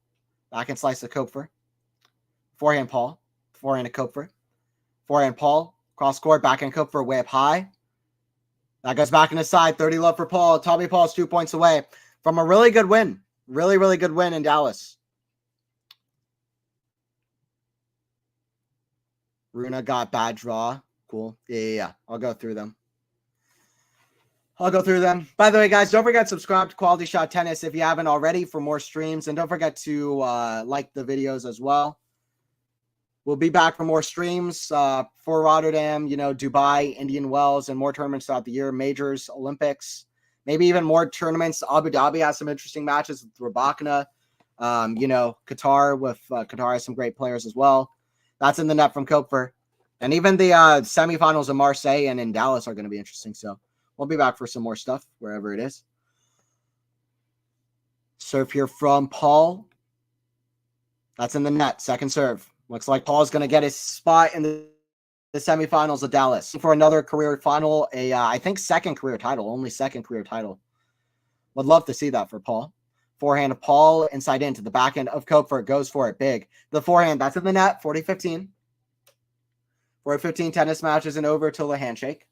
Back and slice to Koepfer. Forehand Paul. Forehand to Koepfer. Forehand Paul. Cross court. Back into Koepfer. Way up high. That goes back in his side. 30 love for Paul. Tommy Paul's 2 points away from a really good win. Really, really good win in Dallas. Runa got bad draw. Cool. Yeah. I'll go through them. By the way, guys, don't forget to subscribe to Quality Shot Tennis if you haven't already for more streams. And don't forget to like the videos as well. We'll be back for more streams for Rotterdam, Dubai, Indian Wells, and more tournaments throughout the year. Majors, Olympics, maybe even more tournaments. Abu Dhabi has some interesting matches with Rabakna. Qatar Qatar has some great players as well. That's in the net from Koepfer. And even the semifinals in Marseille and in Dallas are going to be interesting. So we'll be back for some more stuff wherever it is. Serve here from Paul. That's in the net. Second serve. Looks like Paul's going to get his spot in the semifinals of Dallas for another career final. I think second career title. Only second career title. Would love to see that for Paul. Forehand of Paul inside into the backhand of Koepfer. Goes for it big. The forehand. That's in the net. 40-15. 40-15 tennis match isn't over till the handshake.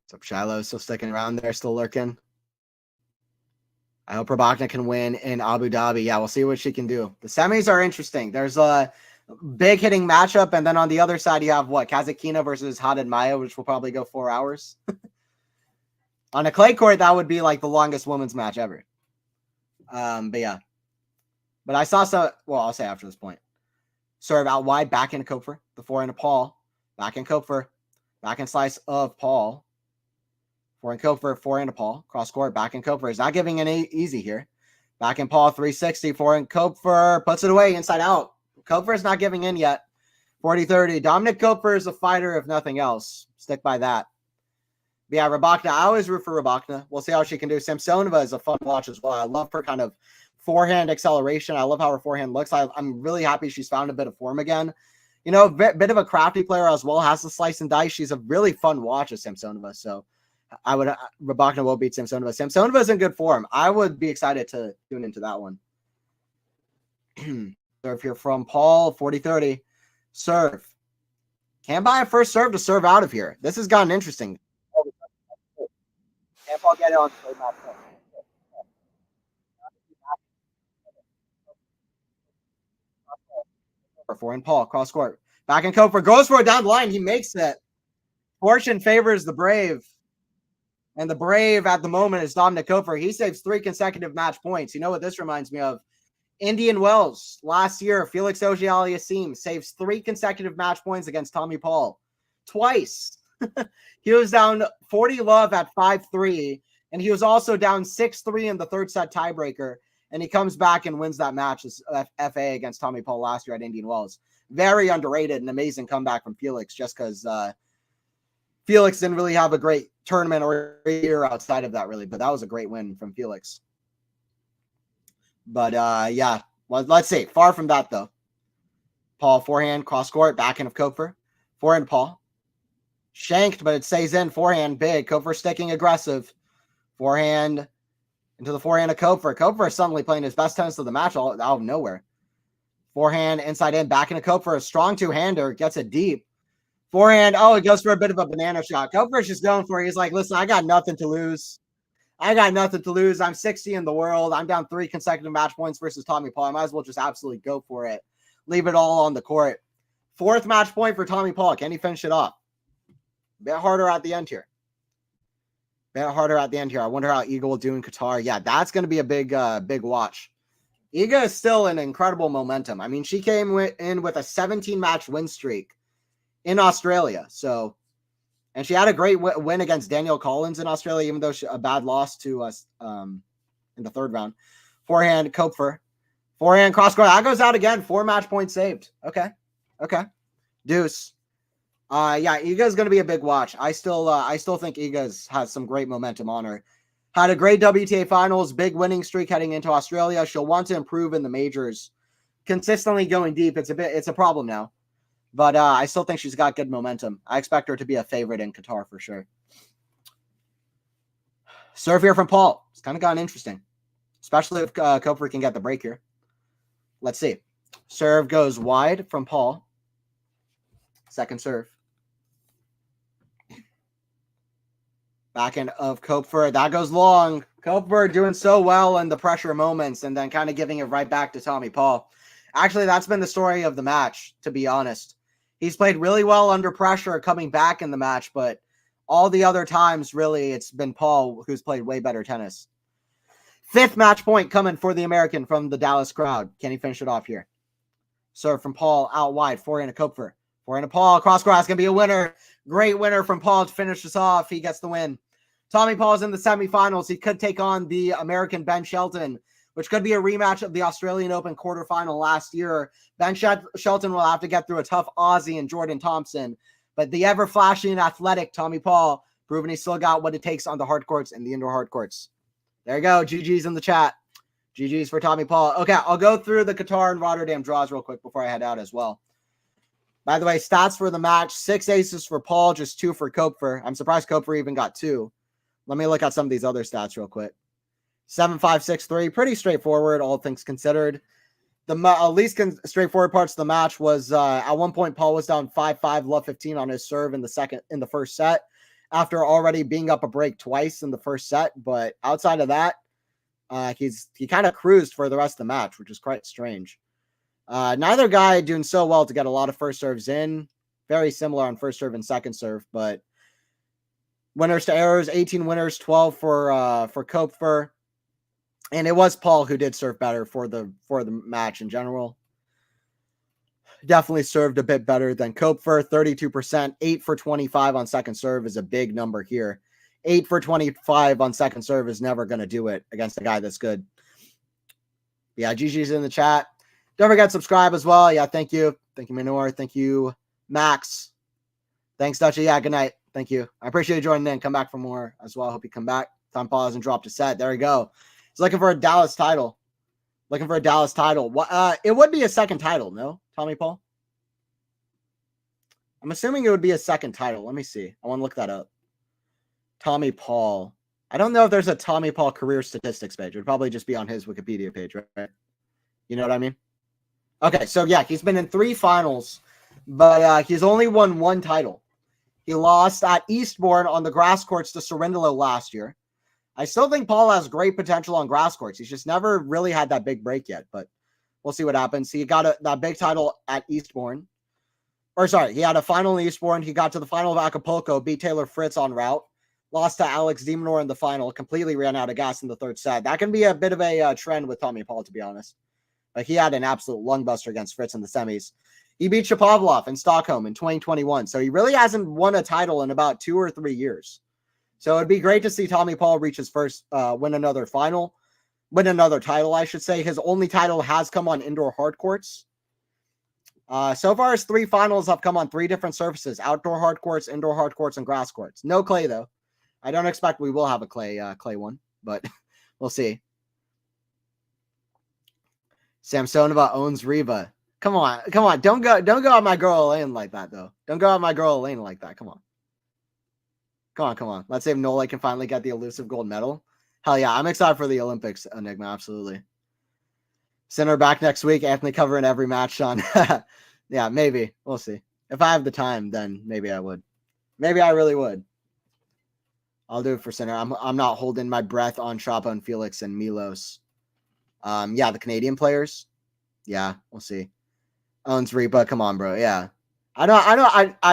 What's up, Shiloh? Still sticking around there, still lurking. I hope Rabakna can win in Abu Dhabi. Yeah, we'll see what she can do. The semis are interesting. There's a big hitting matchup, and then on the other side, you have Kazakina versus Haddad Maya, which will probably go 4 hours. On a clay court, that would be like the longest women's match ever. But yeah. But I saw some, well, I'll say after this point. Serve out wide, back into Koepfer. The forehand of Paul. Back in Koepfer. Back in slice of Paul. Forehand Koepfer, forehand of Paul. Cross court, back in Koepfer. Is not giving an easy here. Back in Paul, 360. Forehand Koepfer puts it away, inside out. Koepfer is not giving in yet. 40-30. Dominik Koepfer is a fighter, if nothing else. Stick by that. But yeah, Rabakna. I always root for Rabakna. We'll see how she can do. Samsonova is a fun watch as well. I love her kind of forehand acceleration. I love how her forehand looks. I'm really happy she's found a bit of form again. A bit of a crafty player as well. Has the slice and dice. She's a really fun watch as Samsonova. So Rabakna will beat Samsonova. Samsonova is in good form. I would be excited to tune into that one. Serve here from Paul, 40-30. Serve. Can't buy a first serve to serve out of here. This has gotten interesting. Can't Paul get it on straight match point. Forehand Paul, cross court. Back in Koepfer. Goes for it down the line. He makes it. Fortune favors the brave. And the brave at the moment is Dominik Koepfer. He saves 3 consecutive match points. You know what this reminds me of? Indian Wells. Last year, Felix Auger-Aliassime saves 3 consecutive match points against Tommy Paul. Twice. He was down 40 love at 5-3. And he was also down 6-3 in the third set tiebreaker. And he comes back and wins that match as FA against Tommy Paul last year at Indian Wells. Very underrated and amazing comeback from Felix, just because Felix didn't really have a great tournament or year outside of that, really. But that was a great win from Felix. But, yeah. Well, let's see. Far from that, though. Paul, forehand, cross court, backhand of Koepfer. Forehand, Paul. Shanked, but it stays in. Forehand, big. Koepfer sticking aggressive. Forehand into the forehand of Koepfer. Koepfer is suddenly playing his best tennis of the match out of nowhere. Forehand, inside in, back into Koepfer. A strong two-hander. Gets it deep. Forehand. Oh, it goes for a bit of a banana shot. Koepfer's just going for it. He's like, listen, I got nothing to lose. I'm 60 in the world. I'm down 3 consecutive match points versus Tommy Paul. I might as well just absolutely go for it. Leave it all on the court. 4th match point for Tommy Paul. Can he finish it off? A bit harder at the end here. I wonder how Iga will do in Qatar. Yeah, that's going to be a big watch. Iga is still in incredible momentum. I mean, she came in with a 17-match win streak in Australia. So, and she had a great win against Danielle Collins in Australia, even though a bad loss to us in the 3rd round. Forehand, Koepfer. Forehand, cross court. That goes out again. 4 match points saved. Okay. Deuce. Yeah, Iga's going to be a big watch. I still think Iga's has some great momentum on her. Had a great WTA finals, big winning streak heading into Australia. She'll want to improve in the majors. Consistently going deep, it's a problem now. But I still think she's got good momentum. I expect her to be a favorite in Qatar for sure. Serve here from Paul. It's kind of gotten interesting, especially if Koepfer can get the break here. Let's see. Serve goes wide from Paul. Second serve. Backhand of Koepfer. That goes long. Koepfer doing so well in the pressure moments and then kind of giving it right back to Tommy Paul. Actually, that's been the story of the match, to be honest. He's played really well under pressure coming back in the match, but all the other times, really, it's been Paul who's played way better tennis. Fifth match point coming for the American from the Dallas crowd. Can he finish it off here? Serve from Paul out wide. Forehand to Koepfer. Forehand to Paul. Cross grass. Going to be a winner. Great winner from Paul to finish this off. He gets the win. Tommy Paul's in the semifinals. He could take on the American Ben Shelton, which could be a rematch of the Australian Open quarterfinal last year. Ben Shelton will have to get through a tough Aussie and Jordan Thompson. But the ever-flashing and athletic Tommy Paul, proving he still got what it takes on the hard courts and the indoor hard courts. There you go. GG's in the chat. GG's for Tommy Paul. Okay, I'll go through the Qatar and Rotterdam draws real quick before I head out as well. By the way, stats for the match, 6 aces for Paul, just 2 for Koepfer. I'm surprised Koepfer even got 2. Let me look at some of these other stats real quick. 7-5-6-3, pretty straightforward, all things considered. The least straightforward parts of the match was at one point Paul was down 5-5, love 15 on his serve in the first set, after already being up a break twice in the first set. But outside of that, he kind of cruised for the rest of the match, which is quite strange. Neither guy doing so well to get a lot of first serves in. Very similar on first serve and second serve, but winners to errors, 18 winners, 12 for Koepfer. And it was Paul who did serve better for the match in general. Definitely served a bit better than Koepfer, 32%, 8 for 25 on second serve is a big number here. 8 for 25 on second serve is never going to do it against a guy that's good. Yeah, GG's in the chat. Don't forget to subscribe as well. Yeah, thank you. Thank you, Minor. Thank you, Max. Thanks, Dutchy. Yeah, good night. Thank you. I appreciate you joining in. Come back for more as well. Hope you come back. Tom Paul hasn't dropped a set. There we go. He's looking for a Dallas title. Looking for a Dallas title. It would be a second title, no, Tommy Paul? I'm assuming it would be a second title. Let me see. I want to look that up. Tommy Paul. I don't know if there's a Tommy Paul career statistics page. It would probably just be on his Wikipedia page, right? You know what I mean? Okay, so yeah, he's been in 3 finals, but he's only won 1 title. He lost at Eastbourne on the grass courts to Cerundolo last year. I still think Paul has great potential on grass courts. He's just never really had that big break yet, but we'll see what happens. He got that big title at Eastbourne. He had a final in Eastbourne. He got to the final of Acapulco, beat Taylor Fritz on route, lost to Alex de Minaur in the final, completely ran out of gas in the third set. That can be a bit of a trend with Tommy Paul, to be honest. But he had an absolute lungbuster against Fritz in the semis. He beat Shapovalov in Stockholm in 2021. So he really hasn't won a title in about 2 or 3 years. So it'd be great to see Tommy Paul reach his first, win another title, I should say. His only title has come on indoor hard courts. So far, his 3 finals have come on 3 different surfaces: outdoor hard courts, indoor hard courts, and grass courts. No clay, though. I don't expect we will have a clay one, but we'll see. Samsonova owns Riva. Come on. Don't go at my girl Elaine like that, though. Don't go at my girl Elaine like that. Come on. Let's see if Nole can finally get the elusive gold medal. Hell yeah, I'm excited for the Olympics, Enigma, absolutely. Sinner back next week. Anthony covering every match, Sean. Yeah, maybe. We'll see. If I have the time, then maybe I would. Maybe I really would. I'll do it for Sinner. I'm not holding my breath on Shapo and Felix and Milos. Yeah, the Canadian players. Yeah, we'll see. Owns Ripa. Come on, bro. Yeah. I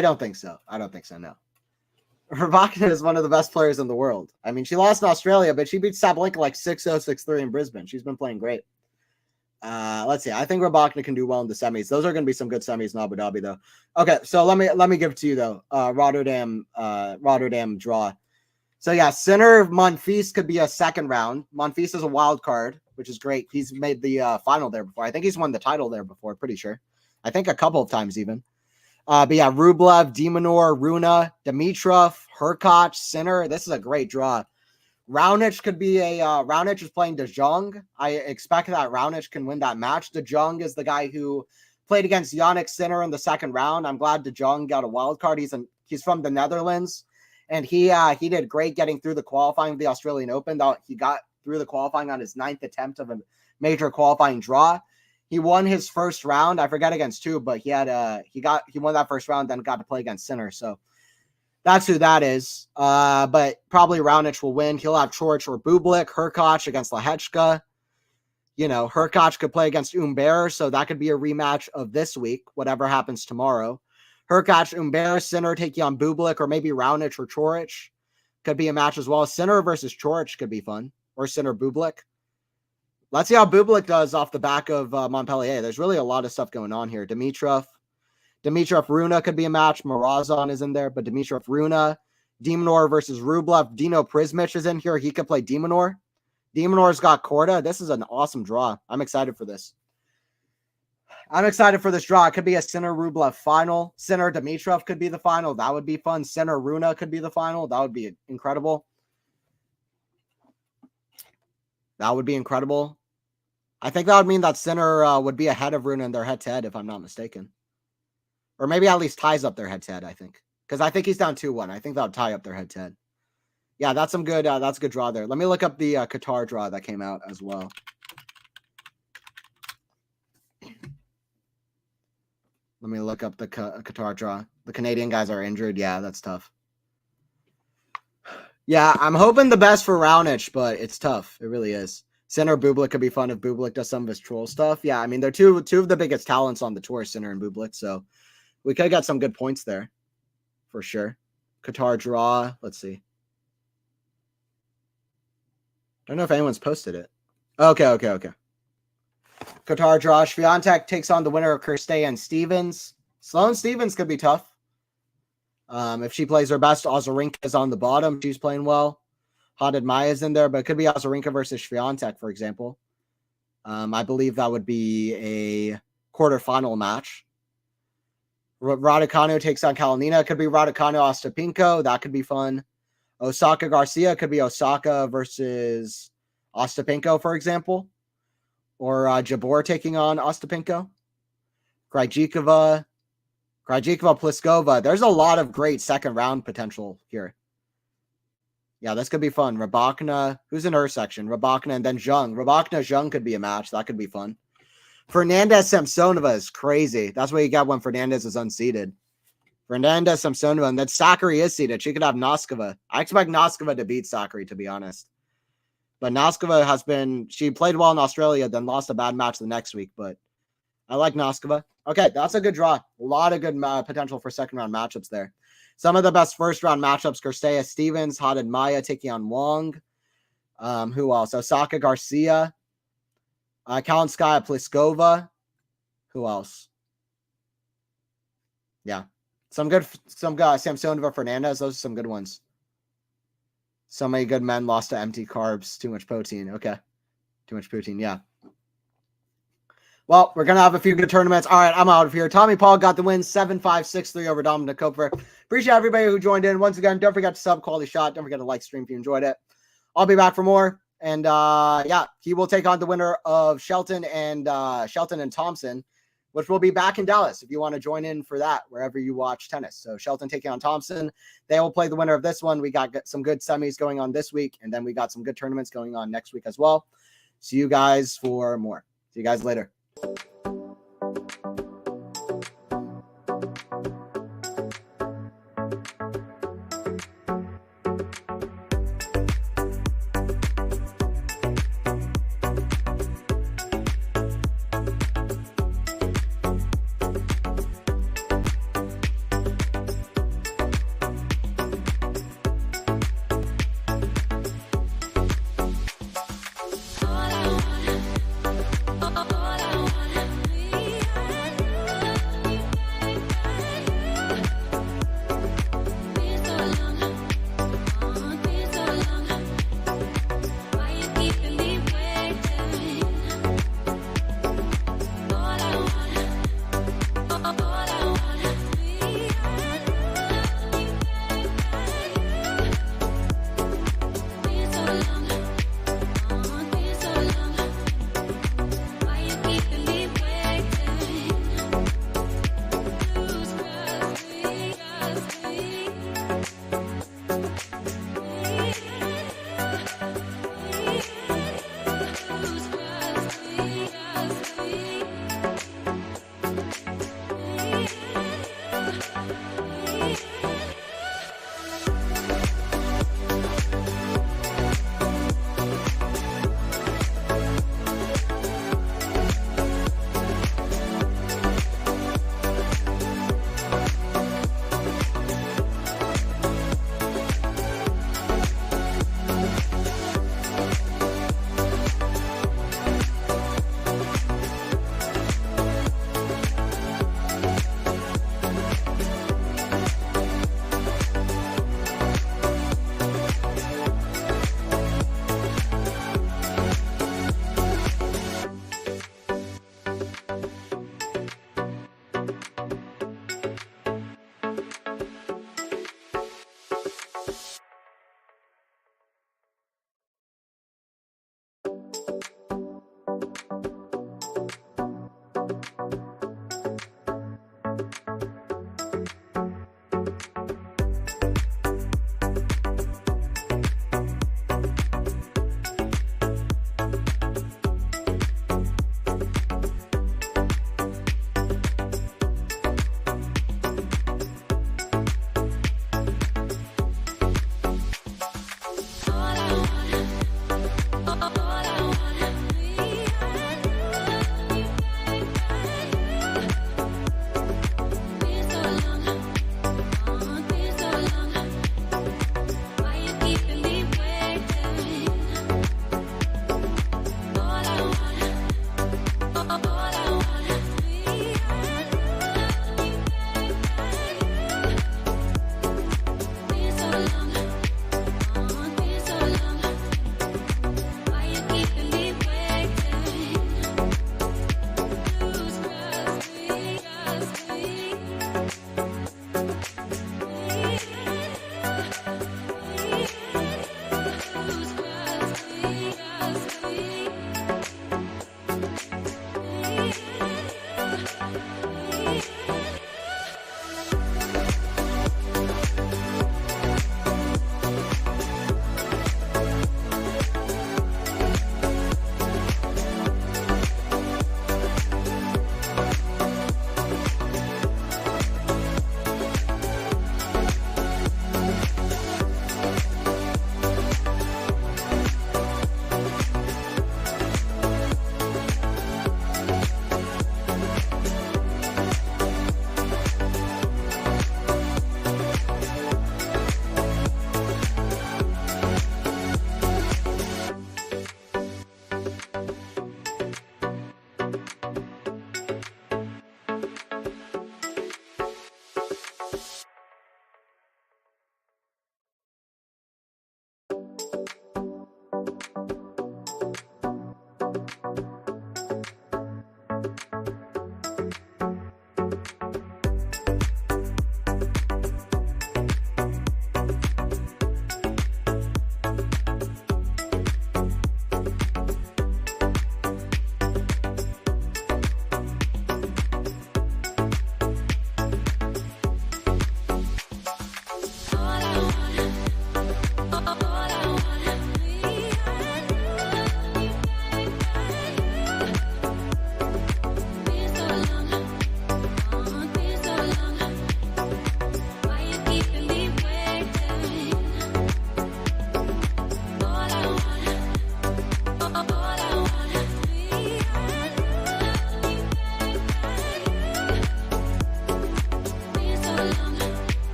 don't think so. No. Rybakina is one of the best players in the world. I mean, she lost in Australia, but she beat Sabalenka like 6-0, 6-3 in Brisbane. She's been playing great. Let's see. I think Rybakina can do well in the semis. Those are going to be some good semis in Abu Dhabi, though. Okay, so let me give it to you, though. Rotterdam draw. So yeah, Sinner Monfils could be a second round. Monfils is a wild card, which is great. He's made the final there before. I think he's won the title there before, pretty sure. I think a couple of times even. But yeah, Rublev, de Minaur, Runa, Dimitrov, Hurkacz, Sinner. This is a great draw. Raonic could be Raonic is playing De Jong. I expect that Raonic can win that match. De Jong is the guy who played against Yannick Sinner in the second round. I'm glad De Jong got a wild card. He's from the Netherlands, and he did great getting through the qualifying of the Australian Open. He got through the qualifying on his 9th attempt of a major qualifying draw. He won his first round. I forget against who, but he won that first round, then got to play against Sinner. So that's who that is. But probably Raonic will win. He'll have Coric or Bublik. Hurkacz against Lehechka. You know, Hurkacz could play against Umber, so that could be a rematch of this week, whatever happens tomorrow. Hurkacz, Umber, Sinner taking on Bublik, or maybe Raonic or Coric. Could be a match as well. Sinner versus Coric could be fun. Or Sinner Bublik. Let's see how Bublik does off the back of Montpellier. There's really a lot of stuff going on here. Dimitrov, Runa could be a match. Morazan is in there, but Dimitrov, Runa. Demonor versus Rublev. Dino Prismic is in here. He could play Demonor. Demonor's got Korda. This is an awesome draw. I'm excited for this. I'm excited for this draw. It could be a Sinner Rublev final. Sinner Dimitrov could be the final. That would be fun. Sinner Runa could be the final. That would be incredible. That would be incredible. I think that would mean that Sinner would be ahead of Runa in their head-to-head, if I'm not mistaken. Or maybe at least ties up their head-to-head, I think. Because I think he's down 2-1. I think that would tie up their head-to-head. Yeah, that's some good. That's a good draw there. Let me look up the Qatar draw that came out as well. Let me look up the Qatar draw. The Canadian guys are injured. Yeah, that's tough. Yeah, I'm hoping the best for Raonic, but it's tough. It really is. Sinner Bublik could be fun if Bublik does some of his troll stuff. Yeah, I mean, they're two of the biggest talents on the tour, Sinner and Bublik, so we could have got some good points there for sure. Qatar draw. Let's see. I don't know if anyone's posted it. Okay. Qatar draw. Swiatek takes on the winner of Kirstea and Stevens. Sloane Stevens could be tough. If she plays her best, Azarenka is on the bottom. She's playing well. Haddad Maya's in there, but it could be Azarenka versus Swiatek, for example. I believe that would be a quarterfinal match. Raducanu takes on Kalinina. It could be Raducanu Ostapenko. That could be fun. Osaka Garcia could be Osaka versus Ostapenko, for example. Or Jabor taking on Ostapenko. Krejcikova Pliskova. There's a lot of great second round potential here. Yeah, this could be fun. Rybakina, who's in her section? Rybakina and then Zheng. Rybakina-Zheng could be a match. That could be fun. Fernandez-Samsonova is crazy. That's what you got when Fernandez is unseeded. Fernandez-Samsonova, and then Sakari is seeded. She could have Noskova. I expect Noskova to beat Sakari, to be honest. But Noskova she played well in Australia, then lost a bad match the next week, but I like Noskova. Okay, that's a good draw. A lot of good potential for second round matchups there. Some of the best first round matchups: Kirstea Stevens, Haddad Maya taking on Wong. Who else? Osaka Garcia, Kalinskaya Pliskova. Who else? Yeah, some guys. Samsonova Fernandez. Those are some good ones. So many good men lost to empty carbs. Too much protein. Okay, too much protein. Yeah. Well, we're going to have a few good tournaments. All right, I'm out of here. Tommy Paul got the win, 7-5, 6-3 over Dominik Koepfer. Appreciate everybody who joined in. Once again, don't forget to sub, QualityShot. Don't forget to like stream if you enjoyed it. I'll be back for more. And, yeah, he will take on the winner of Shelton and Thompson, which will be back in Dallas if you want to join in for that, wherever you watch tennis. So Shelton taking on Thompson. They will play the winner of this one. We got some good semis going on this week, and then we got some good tournaments going on next week as well. See you guys for more. See you guys later.